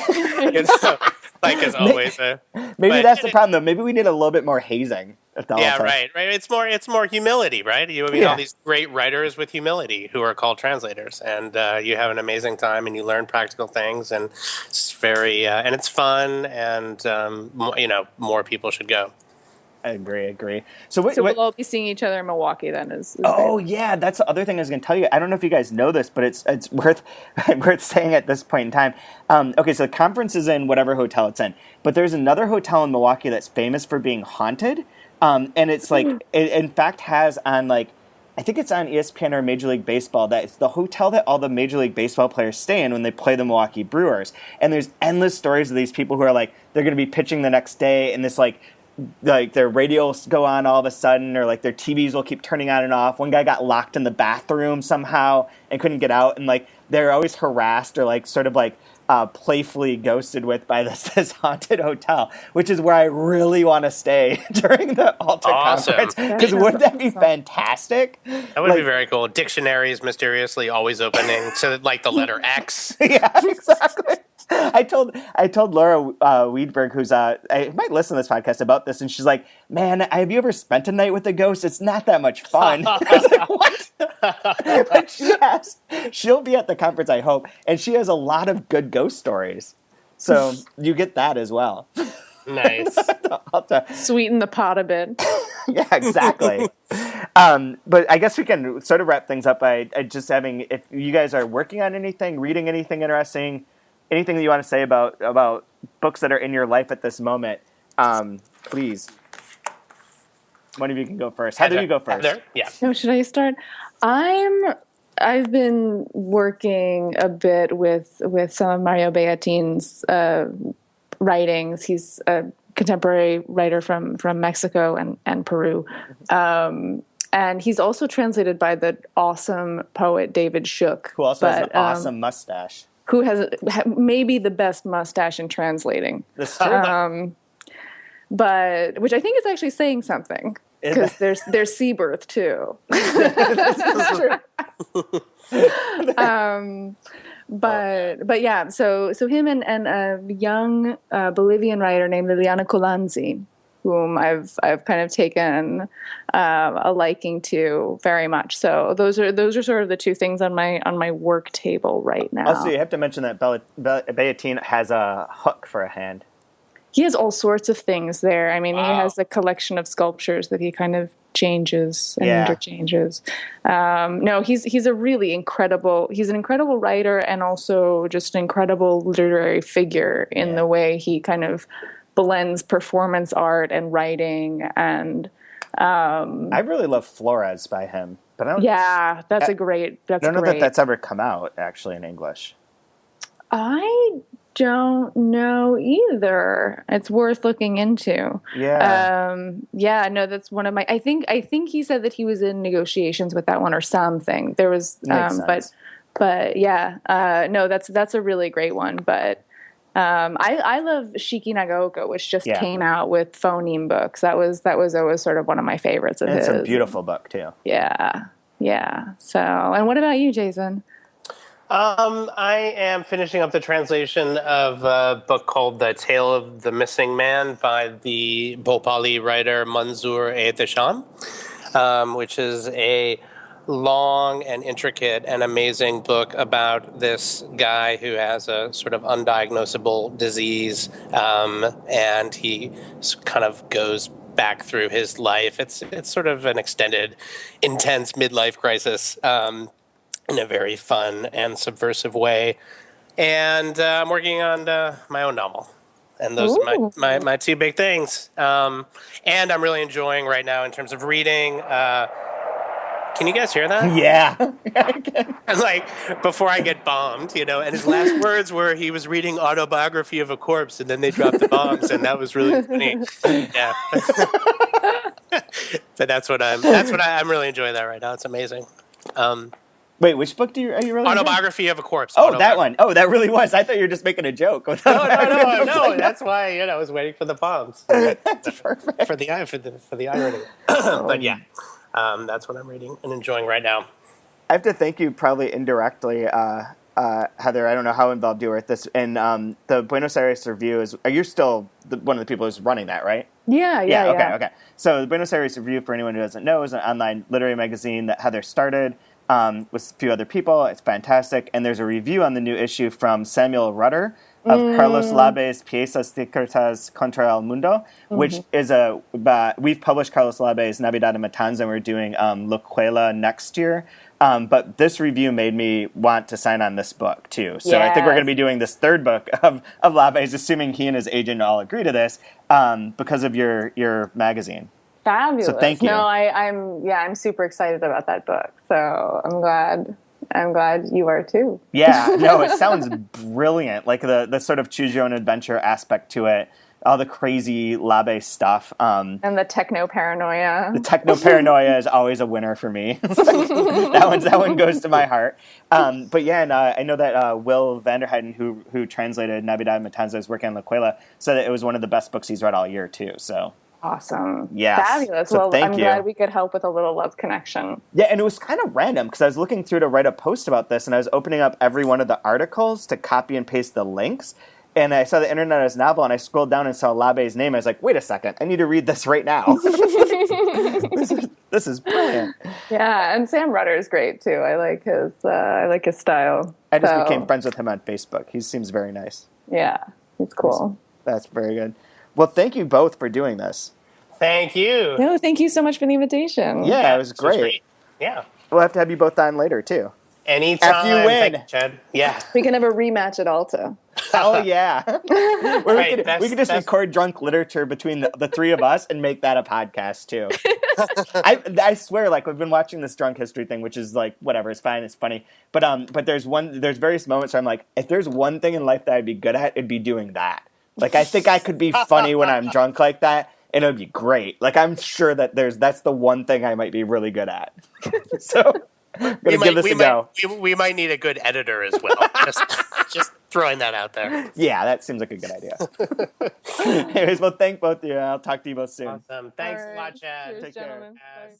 Speaker 2: as always.
Speaker 3: Maybe that's the problem, though. Maybe we need a little bit more hazing.
Speaker 2: Right. It's more humility, right? All these great writers with humility who are called translators, and you have an amazing time, and you learn practical things, and it's very and it's fun, and more people should go.
Speaker 3: I agree.
Speaker 1: So we'll all be seeing each other in Milwaukee then.
Speaker 3: Yeah, that's the other thing I was going to tell you. I don't know if you guys know this, but it's worth saying at this point in time. Okay, so the conference is in whatever hotel it's in, but there's another hotel in Milwaukee that's famous for being haunted, and it's like it in fact has on like I think it's on ESPN or Major League Baseball that it's the hotel that all the Major League Baseball players stay in when they play the Milwaukee Brewers, and there's endless stories of these people who are like they're going to be pitching the next day, and this like their radios go on all of a sudden, or like their TVs will keep turning on and off. One guy got locked in the bathroom somehow and couldn't get out, and like they're always harassed or like sort of like playfully ghosted with by this haunted hotel, which is where I really want to stay during the Alta conference. Because wouldn't that be fantastic?
Speaker 2: That would be very cool. Dictionaries mysteriously always opening to like the letter X.
Speaker 3: Yeah, exactly. I told Laura Weedberg, who's I might listen to this podcast, about this, and she's like, "Man, have you ever spent a night with a ghost? It's not that much fun." I was like, "What?" But she'll be at the conference, I hope, and she has a lot of good ghost stories. So you get that as well.
Speaker 2: Nice.
Speaker 1: Sweeten the pot a bit.
Speaker 3: Yeah, exactly. But I guess we can sort of wrap things up by just having, if you guys are working on anything, reading anything interesting, anything that you want to say about books that are in your life at this moment, please. One of you can go first. Heather, you go first.
Speaker 2: Heather? Yeah.
Speaker 1: No, should I start? I've been working a bit with some of Mario Beatin's writings. He's a contemporary writer from Mexico and Peru. And he's also translated by the awesome poet David Shook.
Speaker 3: Who also has an awesome mustache.
Speaker 1: Who has maybe the best mustache in translating.
Speaker 3: That's true.
Speaker 1: But which I think is actually saying something, because there's Seabirth too.
Speaker 3: That's true.
Speaker 1: But yeah, so him and a young Bolivian writer named Liliana Colanzi, whom I've kind of taken a liking to very much. So those are sort of the two things on my work table right now.
Speaker 3: Also, you have to mention that Beatin has a hook for a hand.
Speaker 1: He has all sorts of things there. I mean, He has a collection of sculptures that he kind of changes and interchanges. No, he's a really incredible. He's an incredible writer and also just an incredible literary figure in the way he kind of blends performance art and writing. And
Speaker 3: I really love Flores by him, but I don't.
Speaker 1: Yeah, that's a great. I
Speaker 3: don't know that that's ever come out actually in English.
Speaker 1: I don't know either. It's worth looking into.
Speaker 3: Yeah.
Speaker 1: No, that's one of my. I think he said that he was in negotiations with that one or something. There was, but yeah. No, that's a really great one. But I love Shiki Nagaoka, which just came out with phoneme books. That was always sort of one of my favorites of his.
Speaker 3: It's a beautiful book too.
Speaker 1: Yeah. So, and what about you, Jason?
Speaker 2: I am finishing up the translation of a book called The Tale of the Missing Man by the Bhopali writer Manzoor Ehtesham, which is a long and intricate and amazing book about this guy who has a sort of undiagnosable disease, and he kind of goes back through his life. It's sort of an extended, intense midlife crisis, in a very fun and subversive way. And I'm working on my own novel. And those are my two big things. And I'm really enjoying right now in terms of reading. Can you guys hear that?
Speaker 3: Yeah.
Speaker 2: And like before I get bombed, and his last words were he was reading Autobiography of a Corpse, and then they dropped the bombs, and that was really funny. Yeah. So that's what I'm really enjoying that right now. It's amazing.
Speaker 3: Wait, which book are you really
Speaker 2: Autobiography of a Corpse.
Speaker 3: Oh, that one. Oh, that really was. I thought you were just making a joke.
Speaker 2: No. That's why I was waiting for the bombs.
Speaker 3: That's perfect.
Speaker 2: For the irony. But yeah, that's what I'm reading and enjoying right now.
Speaker 3: I have to thank you, probably indirectly, Heather. I don't know how involved you were with this. And the Buenos Aires Review are you still one of the people who's running that, right?
Speaker 1: Yeah.
Speaker 3: Okay. So the Buenos Aires Review, for anyone who doesn't know, is an online literary magazine that Heather started. With a few other people. It's fantastic. And there's a review on the new issue from Samuel Rutter of Carlos Labe's Piezas Secretas contra el Mundo, which is we've published Carlos Labe's Navidad en Matanza, and we're doing Locuela next year. But this review made me want to sign on this book, too. So I think we're going to be doing this third book of Labe's, assuming he and his agent all agree to this, because of your magazine.
Speaker 1: Fabulous.
Speaker 3: So thank you.
Speaker 1: No, I'm super excited about that book. So I'm glad you are too.
Speaker 3: Yeah, no, it sounds brilliant. Like the sort of choose your own adventure aspect to it, all the crazy Labe stuff.
Speaker 1: And the techno paranoia.
Speaker 3: The techno paranoia is always a winner for me. that one goes to my heart. But yeah, and I know that Will Vanderheiden, who translated Navidad Matanza, is working on Locuela, said that it was one of the best books he's read all year too. So.
Speaker 1: Awesome.
Speaker 3: Yeah.
Speaker 1: Fabulous.
Speaker 3: So
Speaker 1: I'm glad we could help with a little love connection.
Speaker 3: Yeah, and it was kind of random because I was looking through to write a post about this, and I was opening up every one of the articles to copy and paste the links, and I saw the Internet as Novel, and I scrolled down and saw Labe's name. I was like, wait a second, I need to read this right now. This is brilliant.
Speaker 1: Yeah, and Sam Rutter is great too. I like his style.
Speaker 3: I just became friends with him on Facebook. He seems very nice.
Speaker 1: Yeah, he's cool.
Speaker 3: That's very good. Well, thank you both for doing this.
Speaker 2: Thank you.
Speaker 1: No, thank you so much for the invitation.
Speaker 3: Yeah, it was great.
Speaker 2: Yeah.
Speaker 3: We'll have to have you both on later, too.
Speaker 2: Anytime.
Speaker 3: After you win.
Speaker 2: Thank you, Chad. Yeah.
Speaker 1: We can have a rematch at Alta.
Speaker 3: Oh, yeah. We could just record drunk literature between the three of us and make that a podcast, too. I swear, like, we've been watching this drunk history thing, which is, like, whatever, it's fine, it's funny. But there's various moments where I'm like, if there's one thing in life that I'd be good at, it'd be doing that. Like, I think I could be funny when I'm drunk like that, and it would be great. Like, I'm sure that that's the one thing I might be really good at. So, I'm going to give this a go.
Speaker 2: We might need a good editor as well. just throwing that out there.
Speaker 3: Yeah, that seems like a good idea. Anyways, well, thank both of you. I'll talk to you both soon.
Speaker 2: Awesome. Thanks a lot, Chad.
Speaker 1: Cheers,
Speaker 3: Take care.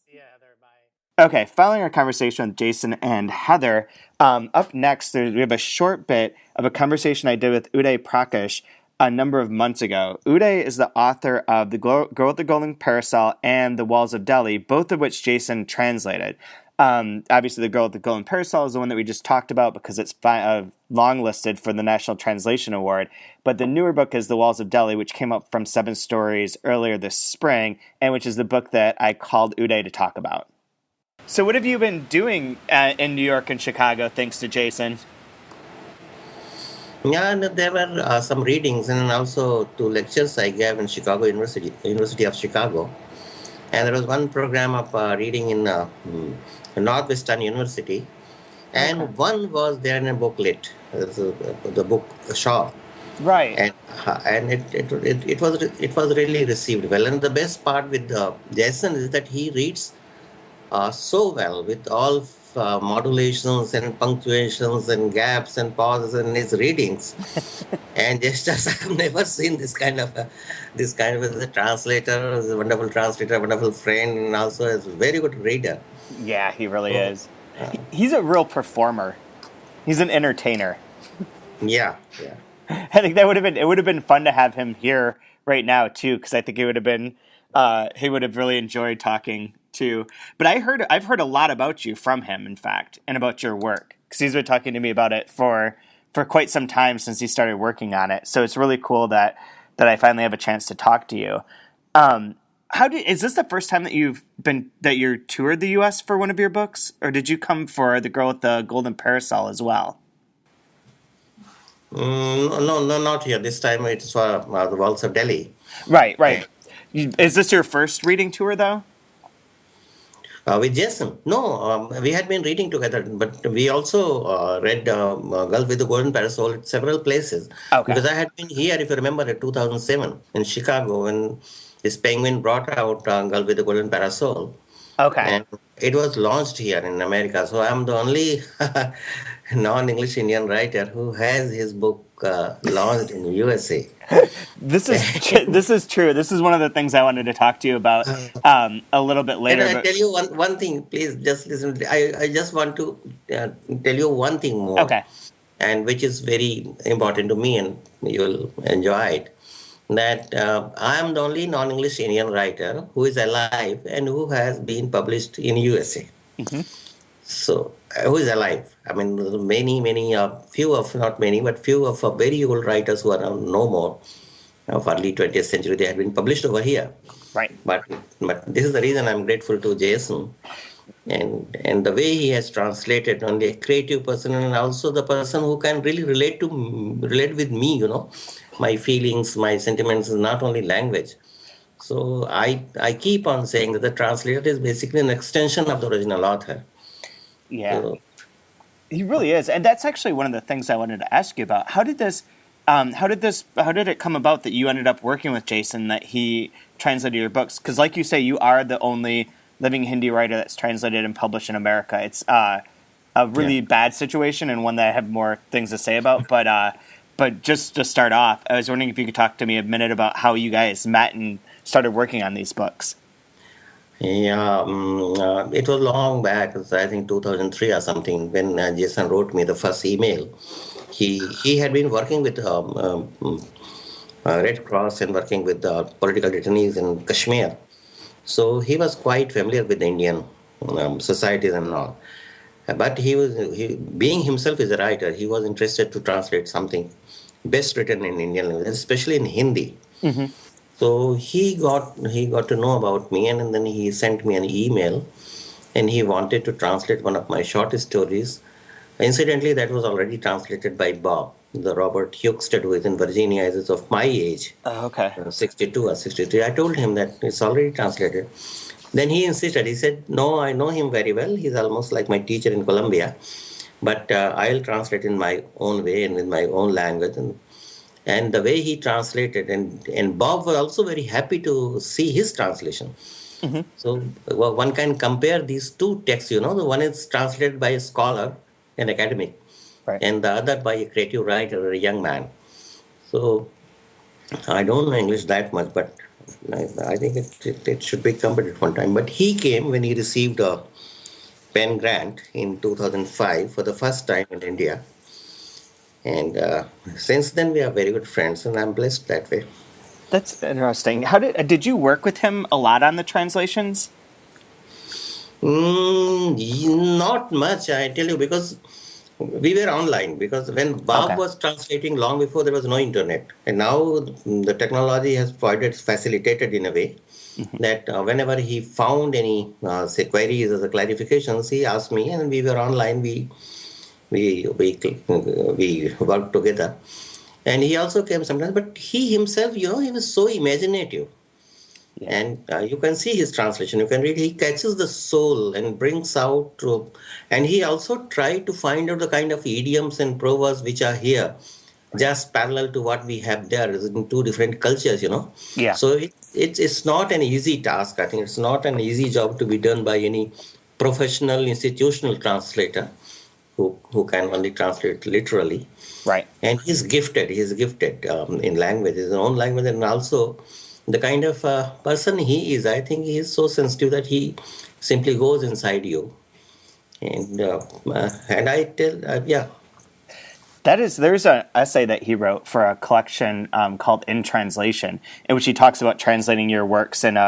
Speaker 2: See ya, Heather. Bye.
Speaker 3: Okay, following our conversation with Jason and Heather, up next, we have a short bit of a conversation I did with Uday Prakash a number of months ago. Uday is the author of The Girl with the Golden Parasol and The Walls of Delhi, both of which Jason translated. Obviously, The Girl with the Golden Parasol is the one that we just talked about because it's long-listed for the National Translation Award. But the newer book is The Walls of Delhi, which came up from 7 Stories earlier this spring, and which is the book that I called Uday to talk about. So what have you been doing in New York and Chicago, thanks to Jason?
Speaker 4: Yeah, and there were some readings and also 2 lectures I gave in Chicago University of Chicago. And there was one program of reading in Northwestern University. And one was there in a booklet, the book Shaw.
Speaker 3: Right.
Speaker 4: And it was really received well. And the best part with Jason is that he reads so well with all modulations and punctuations and gaps and pauses in his readings. And just as I've never seen this kind of a translator, a wonderful translator, a wonderful friend, and also a very good reader.
Speaker 3: Yeah, he really is. He's a real performer. He's an entertainer.
Speaker 4: Yeah.
Speaker 3: I think it would have been fun to have him here right now too, because I think he would have really enjoyed talking too. But I've heard a lot about you from him, in fact, and about your work, because he's been talking to me about it for quite some time since he started working on it. So it's really cool that I finally have a chance to talk to you. Is this the first time that you toured the U.S. for one of your books, or did you come for The Girl with the Golden Parasol as well?
Speaker 4: No, not here. This time it's for the Walls of Delhi.
Speaker 3: Right,
Speaker 4: And,
Speaker 3: right. Is this your first reading tour, though?
Speaker 4: with Jason. No, we had been reading together, but we also read Gulf with the Golden Parasol at several places.
Speaker 3: Okay.
Speaker 4: Because I had been here, if you remember, in 2007 in Chicago when this penguin brought out Gulf with the Golden Parasol.
Speaker 3: Okay.
Speaker 4: And it was launched here in America. So I'm the only non-English Indian writer who has his book launched in USA.
Speaker 3: This is true. This is one of the things I wanted to talk to you about a little bit
Speaker 4: And
Speaker 3: later.
Speaker 4: I
Speaker 3: But
Speaker 4: tell you one thing, please just listen. I just want to tell you one thing more,
Speaker 3: okay.
Speaker 4: and which is very important to me, and you'll enjoy it. That I am the only non-English Indian writer who is alive and who has been published in USA.
Speaker 3: Hmm.
Speaker 4: So who is alive? I mean, many, few of not many, but few of very old writers who are now no more of early 20th century. They had been published over here.
Speaker 3: Right.
Speaker 4: But this is the reason I'm grateful to Jason and the way he has translated only a creative person and also the person who can really relate with me, my feelings, my sentiments is not only language. So I keep on saying that the translator is basically an extension of the original author.
Speaker 3: Yeah.
Speaker 4: So,
Speaker 3: He really is, and that's actually one of the things I wanted to ask you about. How did it come about that you ended up working with Jason, that he translated your books? Because, like you say, you are the only living Hindi writer that's translated and published in America. It's a really bad situation and one that I have more things to say about. But just to start off, I was wondering if you could talk to me a minute about how you guys met and started working on these books.
Speaker 4: Yeah, it was long back, I think 2003 or something, when Jason wrote me the first email. He had been working with Red Cross and working with political detainees in Kashmir. So he was quite familiar with the Indian societies and all. But being himself as a writer, he was interested to translate something best written in Indian language, especially in Hindi.
Speaker 3: Mm-hmm.
Speaker 4: So he got to know about me, and then he sent me an email, and he wanted to translate one of my short stories. Incidentally, that was already translated by Bob, the Robert Huxted, who is in Virginia, is of my age,
Speaker 3: Oh, okay.
Speaker 4: 62 or 63. I told him that it's already translated. Then he insisted. He said, "No, I know him very well. He's almost like my teacher in Columbia, but I'll translate in my own way and in my own language." And the way he translated, and Bob was also very happy to see his translation.
Speaker 3: Mm-hmm.
Speaker 4: So one can compare these two texts, the one is translated by a scholar, an academic,
Speaker 3: Right.
Speaker 4: and the other by a creative writer or a young man. So I don't know English that much, but I think it should be compared at one time. But he came when he received a Penn Grant in 2005 for the first time in India. And since then, we are very good friends, and I'm blessed that way.
Speaker 3: That's interesting. How did you work with him a lot on the translations?
Speaker 4: Not much, I tell you, because we were online. Because when Bob
Speaker 3: Okay.
Speaker 4: was translating long before, there was no internet. And now the technology has facilitated in a way that whenever he found any, say, queries or the clarifications, he asked me, and we were online. We worked together. And he also came sometimes, but he himself, he was so imaginative.
Speaker 3: Yeah.
Speaker 4: And you can see his translation. You can read. He catches the soul and brings out. And he also tried to find out the kind of idioms and proverbs which are here, just parallel to what we have there in two different cultures.
Speaker 3: Yeah.
Speaker 4: So it's not an easy task. I think it's not an easy job to be done by any professional institutional translator who can only translate literally.
Speaker 3: Right.
Speaker 4: And he's gifted in language, his own language, and also the kind of person he is. I think he is so sensitive that he simply goes inside you, and I tell, yeah.
Speaker 3: There's an essay that he wrote for a collection called In Translation, in which he talks about translating your works and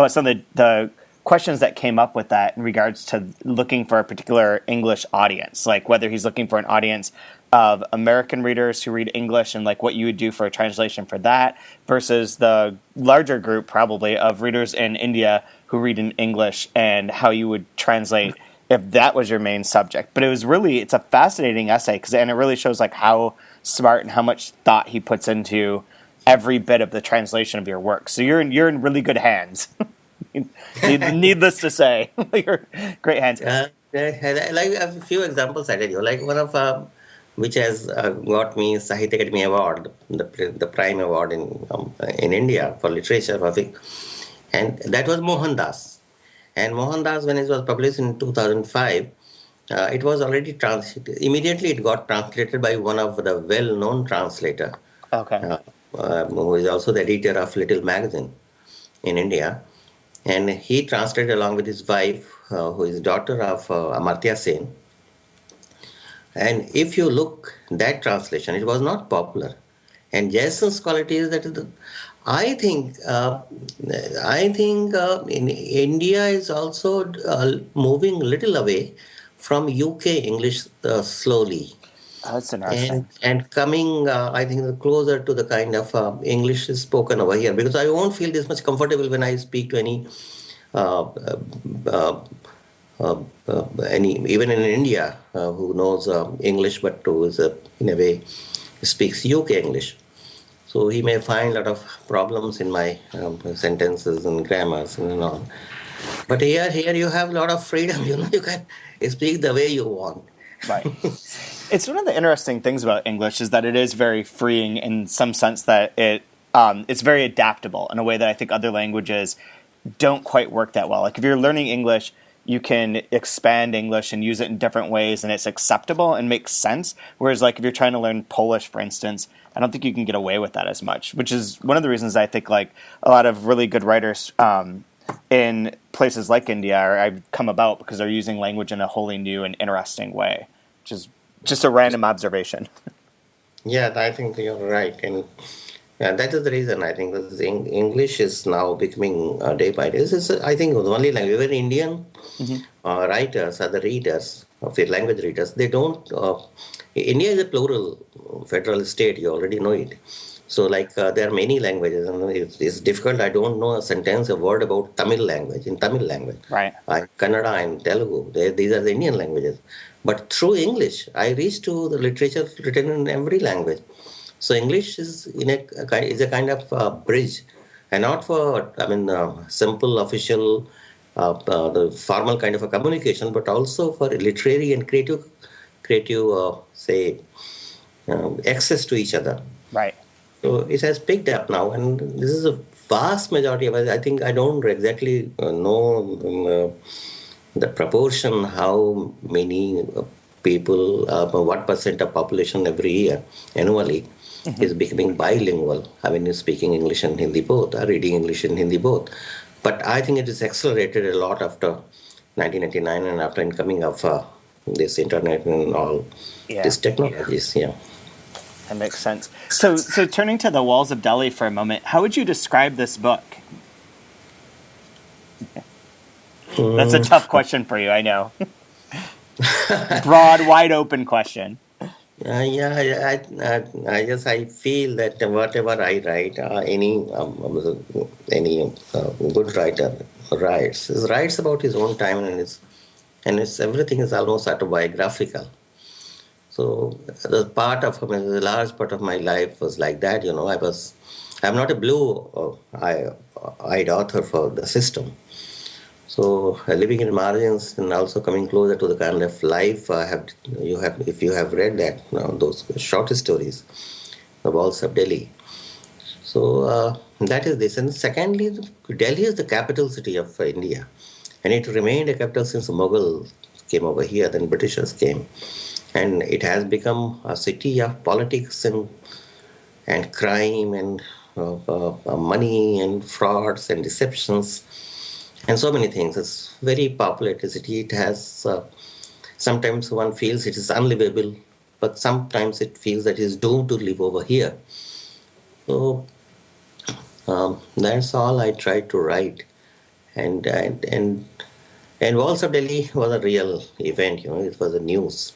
Speaker 3: some of the questions that came up with that in regards to looking for a particular English audience, like whether he's looking for an audience of American readers who read English and like what you would do for a translation for that versus the larger group probably of readers in India who read in English and how you would translate if that was your main subject. But it's a fascinating essay and it really shows like how smart and how much thought he puts into every bit of the translation of your work. So you're in really good hands. Needless to say, you're great hands.
Speaker 4: Like a few examples I tell you, like one of which has got me Sahitya Academy Award, the prime award in India for literature, and that was Mohandas. And Mohandas, when it was published in 2005, it was already translated. Immediately, it got translated by one of the well-known translator,
Speaker 3: Okay.
Speaker 4: Who is also the editor of Little Magazine in India. And he translated along with his wife, who is daughter of Amartya Sen. And if you look that translation, it was not popular. And Jason's quality is that I think in India is also moving a little away from UK English slowly.
Speaker 3: That's interesting.
Speaker 4: And coming, I think, closer to the kind of English is spoken over here, because I won't feel this much comfortable when I speak to any even in India who knows English, but who is in a way speaks UK English. So he may find a lot of problems in my sentences and grammars and all. But here you have a lot of freedom. You can speak the way you want.
Speaker 3: Right. It's one of the interesting things about English is that it is very freeing in some sense that it's very adaptable in a way that I think other languages don't quite work that well. Like if you're learning English, you can expand English and use it in different ways, and it's acceptable and makes sense. Whereas, like, if you're trying to learn Polish, for instance, I don't think you can get away with that as much, which is one of the reasons I think, like, a lot of really good writers in places like India I've come about because they're using language in a wholly new and interesting way, which is just a random observation.
Speaker 4: Yeah, I think you're right. And that is the reason I think that English is now becoming day by day. This is, I think, the only language. Even Indian writers or the readers, of the language readers, they don't. India is a plural federal state. You already know it. So, like, there are many languages, and it's difficult. I don't know a sentence, a word about Tamil language, in Tamil language.
Speaker 3: Right.
Speaker 4: Kannada and Telugu, these are the Indian languages. But through English, I reach to the literature written in every language. So English is a kind of bridge, and not for simple official, the formal kind of a communication, but also for literary and creative, access to each other.
Speaker 3: Right.
Speaker 4: So it has picked up now, and this is a vast majority of us. I think I don't exactly know the proportion, how many people, what percent of population every year, annually, is becoming bilingual. I mean, speaking English and Hindi both, or reading English and Hindi both. But I think it is accelerated a lot after 1999 and after incoming of this internet and all these technologies. Yeah.
Speaker 3: That makes sense. So turning to The Walls of Delhi for a moment, how would you describe this book? That's a tough question for you, I know. Broad, wide open question.
Speaker 4: I feel that whatever I write, any good writer writes about his own time, and everything is almost autobiographical. So the large part of my life was like that. I'm not a blue-eyed author for the system. So living in margins and also coming closer to the kind of life if you have read that, those short stories, The Walls of Delhi. So that is this. And secondly, Delhi is the capital city of India, and it remained a capital since the Mughals came over here, then Britishers came, and it has become a city of politics and crime and money and frauds and deceptions. And so many things. It's very populated city. It has, sometimes one feels it is unlivable, but sometimes it feels that it is doomed to live over here. So that's all I tried to write. And Walls of Delhi was a real event, it was a news.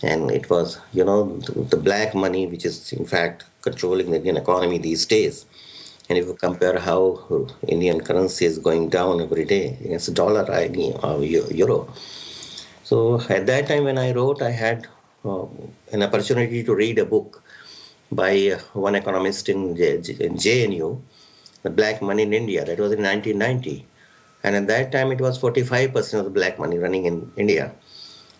Speaker 4: And it was, the black money, which is in fact controlling the Indian economy these days. And if you compare how Indian currency is going down every day against the dollar, euro, So at that time when I wrote, I had an opportunity to read a book by one economist in JNU, The Black Money in India. That was in 1990. And at that time, it was 45% of the black money running in India.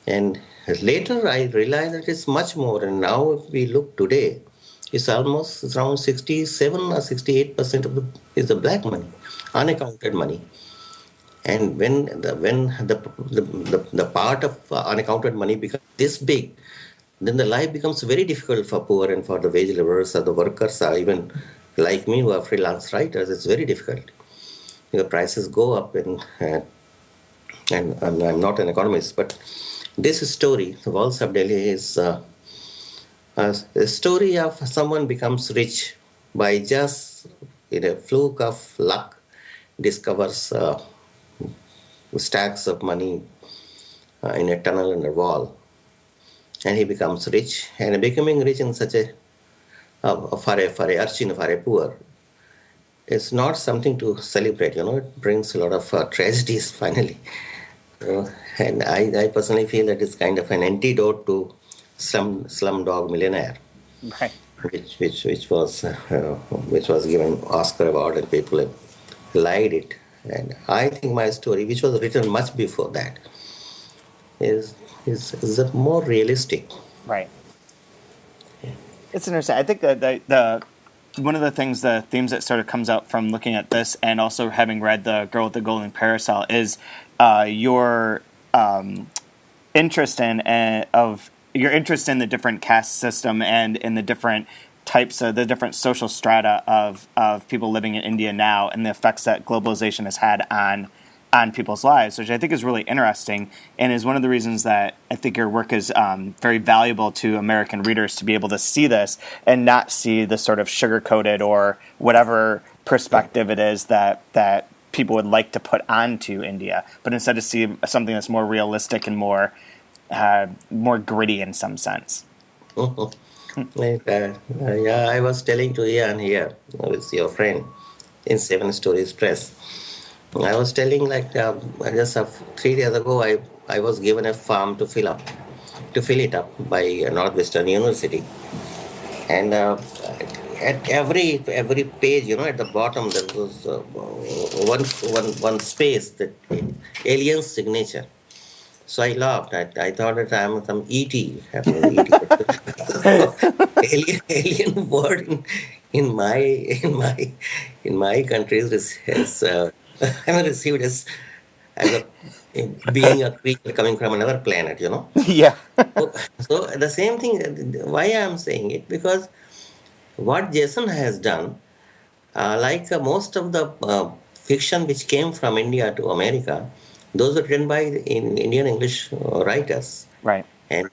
Speaker 4: And later, I realized that it's much more. And now, if we look today, it's almost around 67 or 68% of the black money, unaccounted money. And when the part of unaccounted money becomes this big, then the life becomes very difficult for poor and for the wage laborers or the workers, or even like me who are freelance writers. It's very difficult. The prices go up, and I'm not an economist, but this story, The Walls of Delhi, is a story of someone becomes rich by just, in a fluke of luck, discovers stacks of money in a tunnel under a wall, and he becomes rich. And becoming rich in such a for a urchin, for a poor, it's not something to celebrate. It brings a lot of tragedies finally. And I personally feel that it's kind of an antidote to Slumdog Millionaire,
Speaker 3: Right.
Speaker 4: which was given Oscar award, and people have lied it. And I think my story, which was written much before that, is more realistic.
Speaker 3: Right. It's interesting. I think that the one of the themes that sort of comes out from looking at this, and also having read The Girl with the Golden Parasol, is your interest in the different caste system and in the different types of the different social strata of people living in India now, and the effects that globalization has had on people's lives, which I think is really interesting, and is one of the reasons that I think your work is very valuable to American readers, to be able to see this and not see the sort of sugar-coated or whatever perspective it is that people would like to put onto India, but instead to see something that's more realistic and more gritty in some sense.
Speaker 4: Yeah, I was telling to Ian here, with your friend, in 7 Stories Press. I was telling, just 3 days ago, I was given a farm to fill it up by Northwestern University, and at every page, at the bottom there was one space, that alien signature. So I laughed. I thought that I'm some ET. Alien word in my country is I'm received as being a creature coming from another planet.
Speaker 3: Yeah.
Speaker 4: So the same thing. Why I'm saying it, because what Jason has done, most of the fiction which came from India to America, those were written by Indian English writers.
Speaker 3: Right.
Speaker 4: And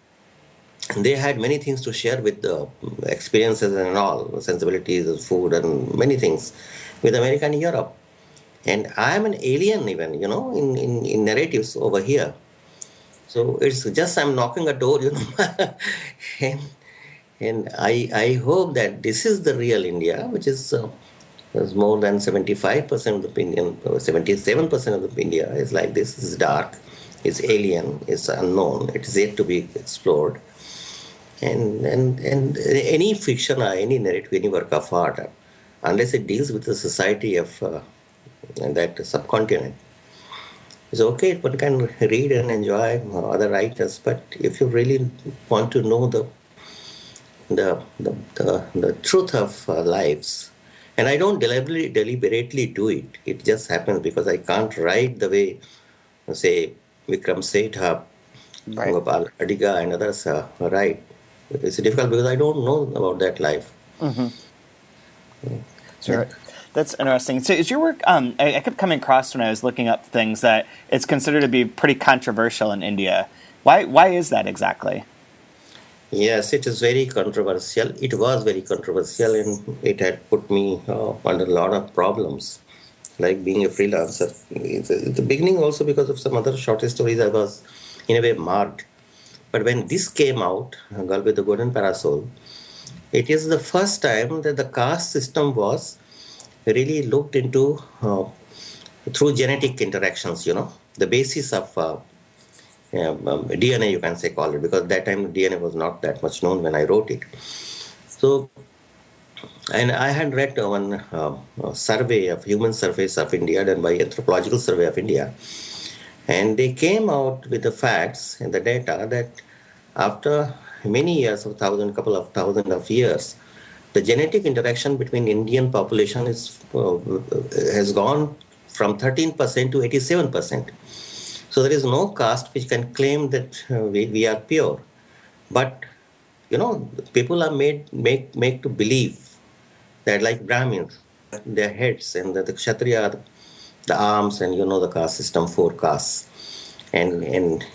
Speaker 4: they had many things to share with the experiences and all, sensibilities of food and many things with America and Europe. And I am an alien even, in narratives over here. So it's just I'm knocking a door, and I hope that this is the real India, which is more than 75% of the Indian, 77% of the India is like this. Is dark, it's alien, it's unknown, it is yet to be explored. And any fiction or any narrative, any work of art, unless it deals with the society of that subcontinent, it's okay. One can read and enjoy other writers, but if you really want to know the truth of lives, and I don't deliberately do it. It just happens because I can't write the way, say, Vikram Seth,
Speaker 3: Right.
Speaker 4: Gopal Adiga, and others write. It's difficult because I don't know about that life.
Speaker 3: Mm-hmm. Sure. That's interesting. So is your work, I kept coming across when I was looking up things that it's considered to be pretty controversial in India. Why is that exactly?
Speaker 4: Yes, it is very controversial. It was very controversial, and it had put me under a lot of problems, like being a freelancer. At the beginning, also because of some other short stories, I was in a way marked. But when this came out, Girl with the Golden Parasol, it is the first time that the caste system was really looked into through genetic interactions, the basis of DNA, you can say, call it, because that time DNA was not that much known when I wrote it. So, and I had read one survey of human surface of India done by Anthropological Survey of India, and they came out with the facts and the data that after many years, couple of thousand of years, the genetic interaction between Indian population has gone from 13% to 87%. So there is no caste which can claim that we are pure. But people are make to believe that, like Brahmins, their heads, and the Kshatriya, the arms, and the caste system, 4 castes, and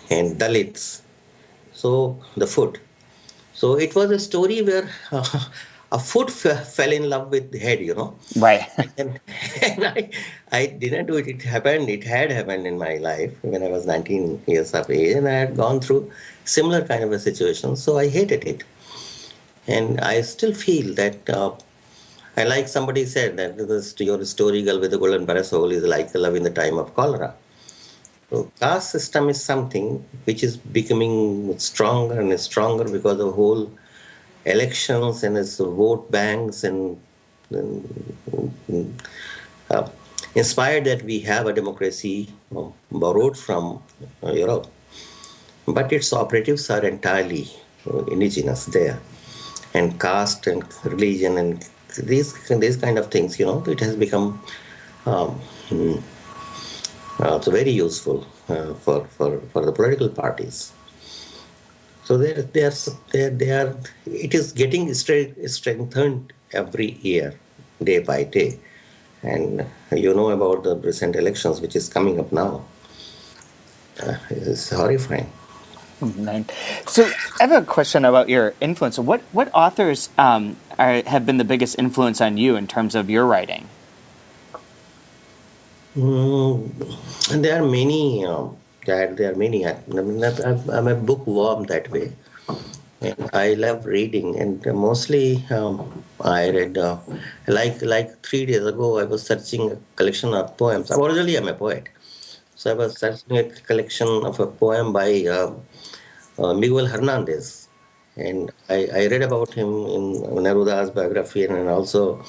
Speaker 4: Dalits. So the foot. So it was a story where a foot fell in love with the head,
Speaker 3: Right.
Speaker 4: And I didn't do it. It happened. It had happened in my life when I was 19 years of age, and I had gone through similar kind of a situation. So I hated it, and I still feel that. I like somebody said that your story, Girl with the Golden Parasol, is like love in the time of cholera. So caste system is something which is becoming stronger and stronger because of whole elections and its vote banks and inspired that we have a democracy borrowed from Europe. But its operatives are entirely indigenous there. And caste and religion and these kind of things, it has become so very useful for the political parties. So they are. It is getting strengthened every year, day by day, and about the recent elections, which is coming up now. It's horrifying.
Speaker 3: So I have a question about your influence. What authors have been the biggest influence on you in terms of your writing?
Speaker 4: And there are many. There are many. I'm a bookworm that way. And I love reading, and mostly I read. Like 3 days ago, I was searching a collection of poems. Originally, I'm a poet, so I was searching a collection of a poem by Miguel Hernandez, and I read about him in Neruda's biography and also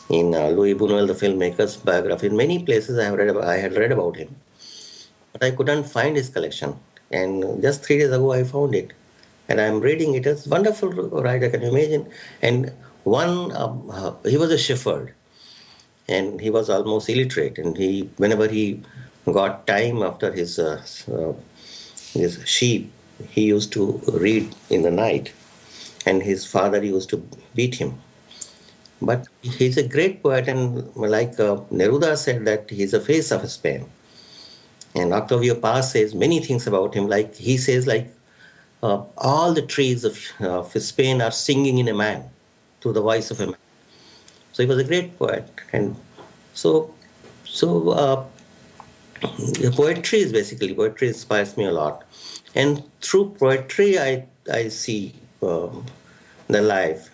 Speaker 4: in Louis Buñuel, the filmmaker's biography. In many places, I had read about him, but I couldn't find his collection. And just 3 days ago, I found it, and I'm reading it. It's wonderful writer, can you imagine? And he was a shepherd, and he was almost illiterate. And whenever he got time after his sheep, he used to read in the night, and his father used to beat him. But he's a great poet, and like Neruda said that he's a face of Spain. And Octavio Paz says many things about him. Like he says, all the trees of Spain are singing in a man, through the voice of a man. So he was a great poet, and so poetry inspires me a lot, and through poetry I see the life.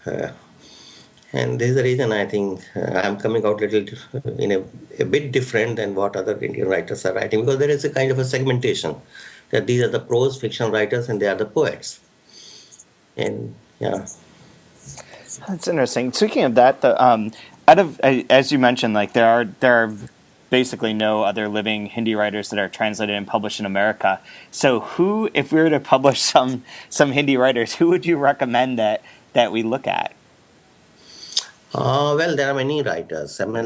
Speaker 4: And this is the reason I think I'm coming out in a bit different than what other Indian writers are writing, because there is a kind of a segmentation that these are the prose fiction writers and they are the poets. And yeah.
Speaker 3: That's interesting. Speaking of that, as you mentioned, like there are basically no other living Hindi writers that are translated and published in America. So if we were to publish some Hindi writers, who would you recommend that we look at?
Speaker 4: Well, there are many writers. I mean,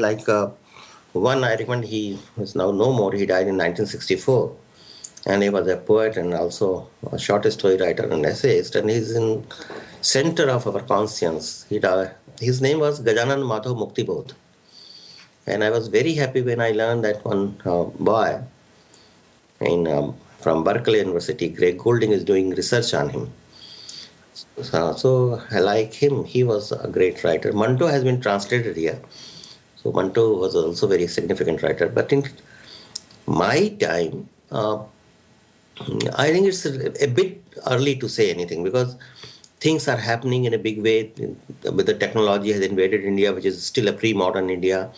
Speaker 4: one I recommend, he is now no more. He died in 1964. And he was a poet and also a short story writer and essayist. And he's in center of our conscience. His name was Gajanan Madhav Muktibodh. And I was very happy when I learned that one boy from Berkeley University, Greg Goulding, is doing research on him. So I like him. He was a great writer. Manto has been translated here. So Manto was also a very significant writer. But in my time, I think it's a bit early to say anything, because things are happening in a big way. With the technology has invaded India, which is still a pre-modern India.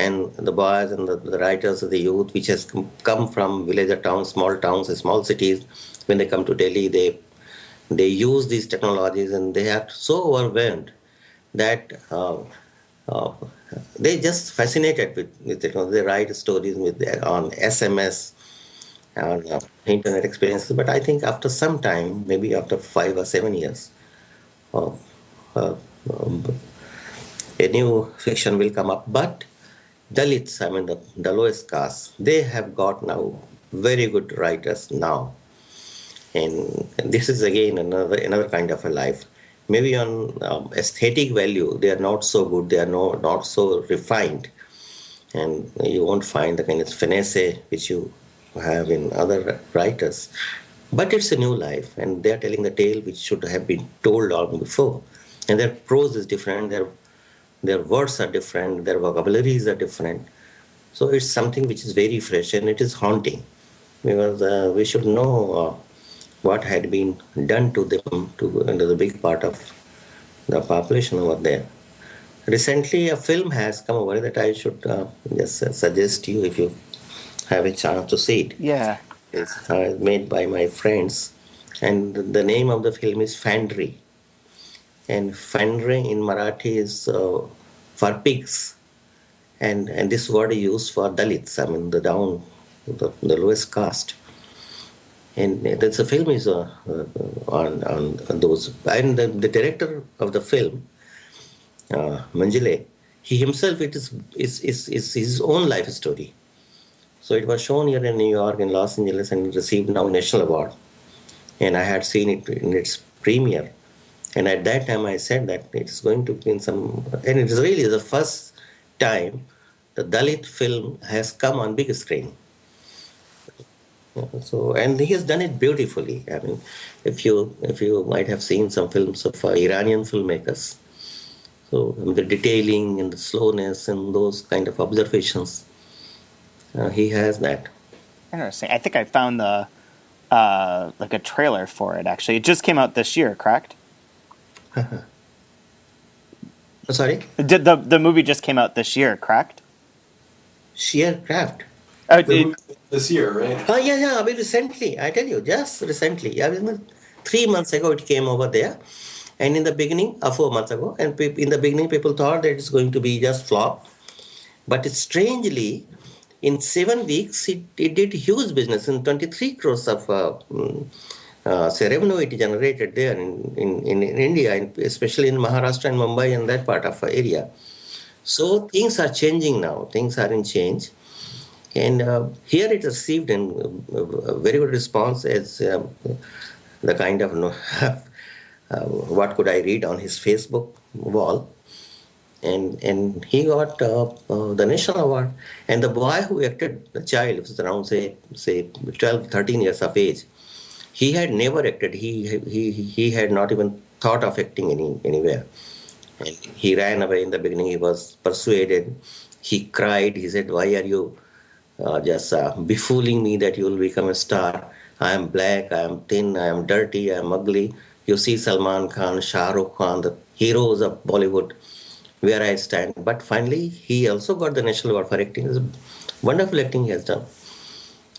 Speaker 4: and the boys and the writers of the youth, which has come from village or towns, small cities, when they come to Delhi, they use these technologies and they are so overwhelmed that uh, they just fascinated with it. They write stories on SMS, on internet experiences. But I think after some time, maybe after 5 or 7 years, uh, uh, um, a new fiction will come up. But Dalits, I mean the lowest caste, they have got now very good writers now. And this is again another kind of a life. Maybe on aesthetic value, they are not so good, they are not so refined, and you won't find the kind of finesse which you have in other writers. But it's a new life, and they are telling the tale which should have been told long before. And their prose is different, their words are different, their vocabularies are different. So it's something which is very fresh and it is haunting, because we should know what had been done to them, to the big part of the population over there. Recently, a film has come over that I should just suggest you if you have a chance to see it.
Speaker 3: Yeah.
Speaker 4: It's made by my friends, and the name of the film is Fandry. And Fandry in Marathi is for pigs, and this word is used for Dalits. I mean the lowest caste. And the film is on those. And the director of the film, Manjile, he himself, it is his own life story. So it was shown here in New York, in Los Angeles, and received now national award. And I had seen it in its premiere. And at that time I said that it's going to be in some, and it is really the first time the Dalit film has come on big screen. So, and he has done it beautifully. I mean, if you might have seen some films of Iranian filmmakers, so the detailing and the slowness and those kind of observations, he has that.
Speaker 3: Interesting. I think I found the like a trailer for it. Actually, it just came out this year, correct?
Speaker 4: Sorry?
Speaker 3: The movie just came out this year, correct?
Speaker 4: Sheer Craft.
Speaker 5: This year, right?
Speaker 4: Oh, yeah. I mean, recently, I tell you, just recently. I mean, 3 months ago it came over there. And in the beginning, 4 months ago, and in the beginning people thought that it's going to be just flop. But strangely, in 7 weeks, it did huge business. In 23 crores of revenue it generated there in India, especially in Maharashtra and Mumbai and that part of area. So things are changing now. Things are in change. And here it received a very good response as the kind of what could I read on his Facebook wall. And he got the national award. And the boy who acted the child was around say 12, 13 years of age. He had never acted. He had not even thought of acting anywhere. And he ran away in the beginning. He was persuaded. He cried. He said, "Why are you just befooling me that you will become a star? I am black, I am thin, I am dirty, I am ugly. You see Salman Khan, Shah Rukh Khan, the heroes of Bollywood, where I stand." But finally, he also got the national award for acting. It's wonderful acting he has done.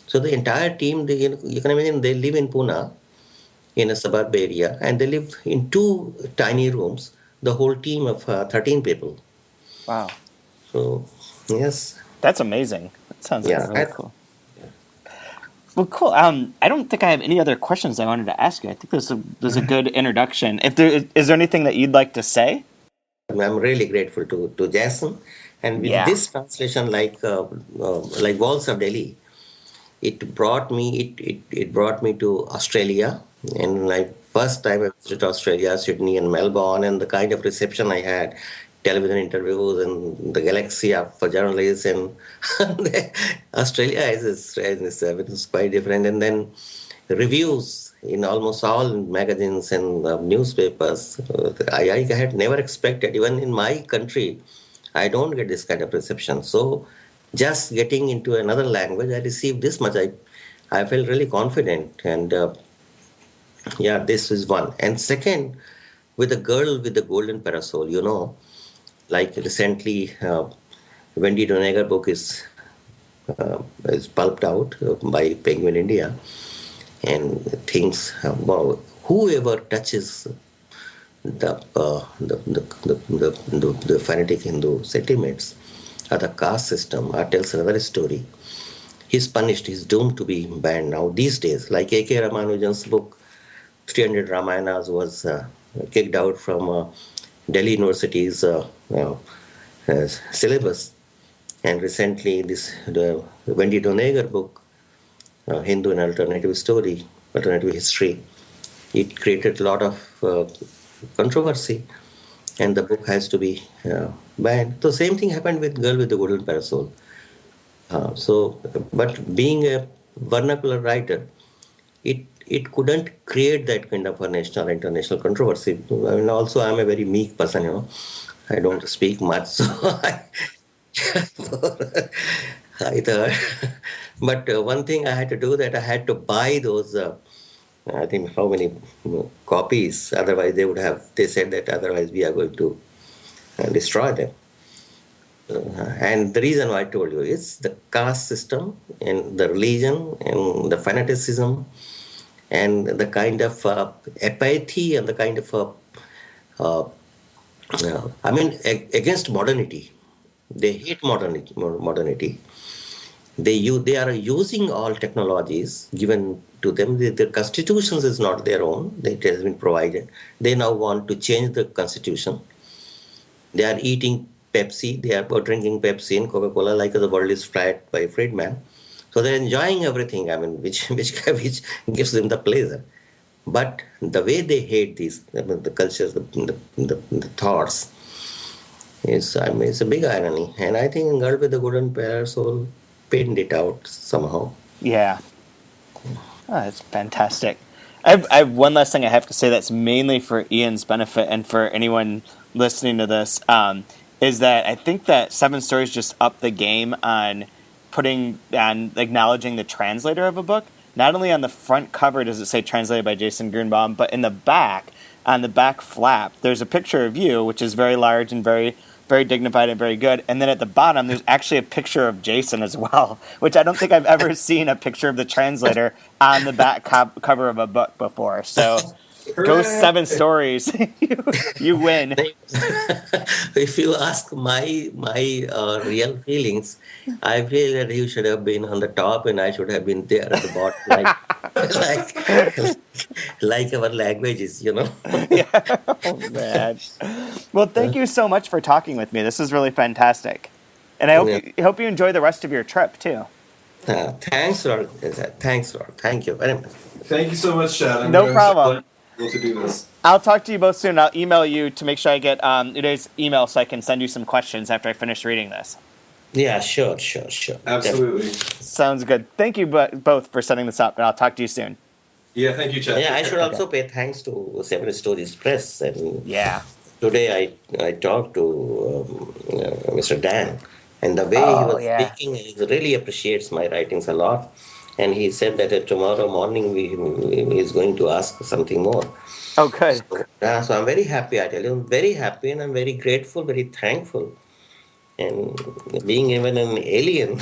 Speaker 4: So the entire team, you can imagine, they live in Pune, in a suburb area, and they live in 2 tiny rooms, the whole team of 13 people.
Speaker 3: Wow.
Speaker 4: So, yes.
Speaker 3: That's amazing. That sounds really cool. Well, cool. I don't think I have any other questions I wanted to ask you. I think this is a good introduction. Is there anything that you'd like to say?
Speaker 4: I'm really grateful to Jason. And with this translation, like Walls of Delhi, it brought me to Australia. And like first time I visited Australia, Sydney and Melbourne, and the kind of reception I had, television interviews and the galaxy for journalists, and Australia is quite different. And then reviews in almost all magazines and newspapers. I had never expected, even in my country, I don't get this kind of reception. So just getting into another language, I received this much. I felt really confident. And this is one. And second, with the girl with the golden parasol, like recently Wendy Donegal book is pulped out by Penguin India, and things about whoever touches the fanatic Hindu sentiments or the caste system or tells another story, he's punished, he's doomed to be banned now these days. Like A.K. Ramanujan's book, 300 Ramayanas, was kicked out from Delhi University's syllabus. And recently, the Wendy Donegal book, Hindu and Alternative Story, Alternative History, it created a lot of controversy, and the book has to be banned. So same thing happened with Girl with the Golden Parasol. But being a vernacular writer, it couldn't create that kind of a national, international controversy. I mean, also I'm a very meek person, I don't speak much, so either. But one thing I had to do, that I had to buy those, I think how many copies, otherwise they said that otherwise we are going to destroy them. And the reason why I told you is the caste system and the religion and the fanaticism and the kind of apathy and the kind of, against modernity. They hate modernity. They are using all technologies given to them. Their constitutions is not their own. It has been provided. They now want to change the constitution. They are eating Pepsi. They are drinking Pepsi and Coca-Cola like the world is flat by Friedman. So they're enjoying everything. which gives them the pleasure. But the way they hate these, the cultures, the thoughts, it's a big irony. And I think Girl with the Golden Parasol pinned it out somehow.
Speaker 3: Yeah. Oh, that's fantastic. I have one last thing I have to say that's mainly for Ian's benefit and for anyone listening to this, is that I think that Seven Stories just upped the game on acknowledging the translator of a book. Not only on the front cover does it say translated by Jason Grunebaum, but in the back, on the back flap, there's a picture of you, which is very large and very, very dignified and very good. And then at the bottom, there's actually a picture of Jason as well, which I don't think I've ever seen a picture of the translator on the back cover of a book before. So go Seven Stories. you win.
Speaker 4: If you ask my real feelings, I feel that you should have been on the top and I should have been there at the bottom, like our languages,
Speaker 3: Yeah. Oh, man. Well, thank you so much for talking with me. This is really fantastic. And I hope you enjoy the rest of your trip, too.
Speaker 4: Thanks, Lord. Thanks, Lord. Thank you very much.
Speaker 5: Thank you so much, Chad.
Speaker 3: No problem.
Speaker 5: To do this.
Speaker 3: I'll talk to you both soon. I'll email you to make sure I get Uday's email so I can send you some questions after I finish reading this.
Speaker 4: Yeah, sure.
Speaker 5: Absolutely.
Speaker 3: Sounds good. Thank you both for setting this up, and I'll talk to you soon.
Speaker 5: Yeah, thank you, Chad.
Speaker 4: Yeah, I should also pay thanks to Seven Stories Press. And today I talked to Mr. Dan, and the way he was speaking, he really appreciates my writings a lot. And he said that tomorrow morning he's going to ask something more.
Speaker 3: Oh, good.
Speaker 4: So I'm very happy, I tell you. I'm very happy and I'm very grateful, very thankful. And being even an alien,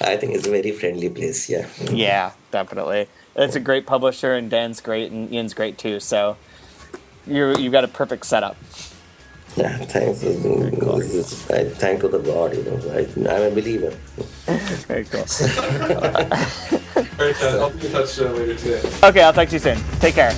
Speaker 4: I think it's a very friendly place, yeah.
Speaker 3: Yeah, definitely. It's a great publisher, and Dan's great, and Ian's great too. So you've got a perfect setup.
Speaker 4: Yeah, thanks. I thank to the God, I'm a believer.
Speaker 3: Very cool.
Speaker 5: All right, I'll be in touch later today.
Speaker 3: Okay, I'll talk to you soon. Take care.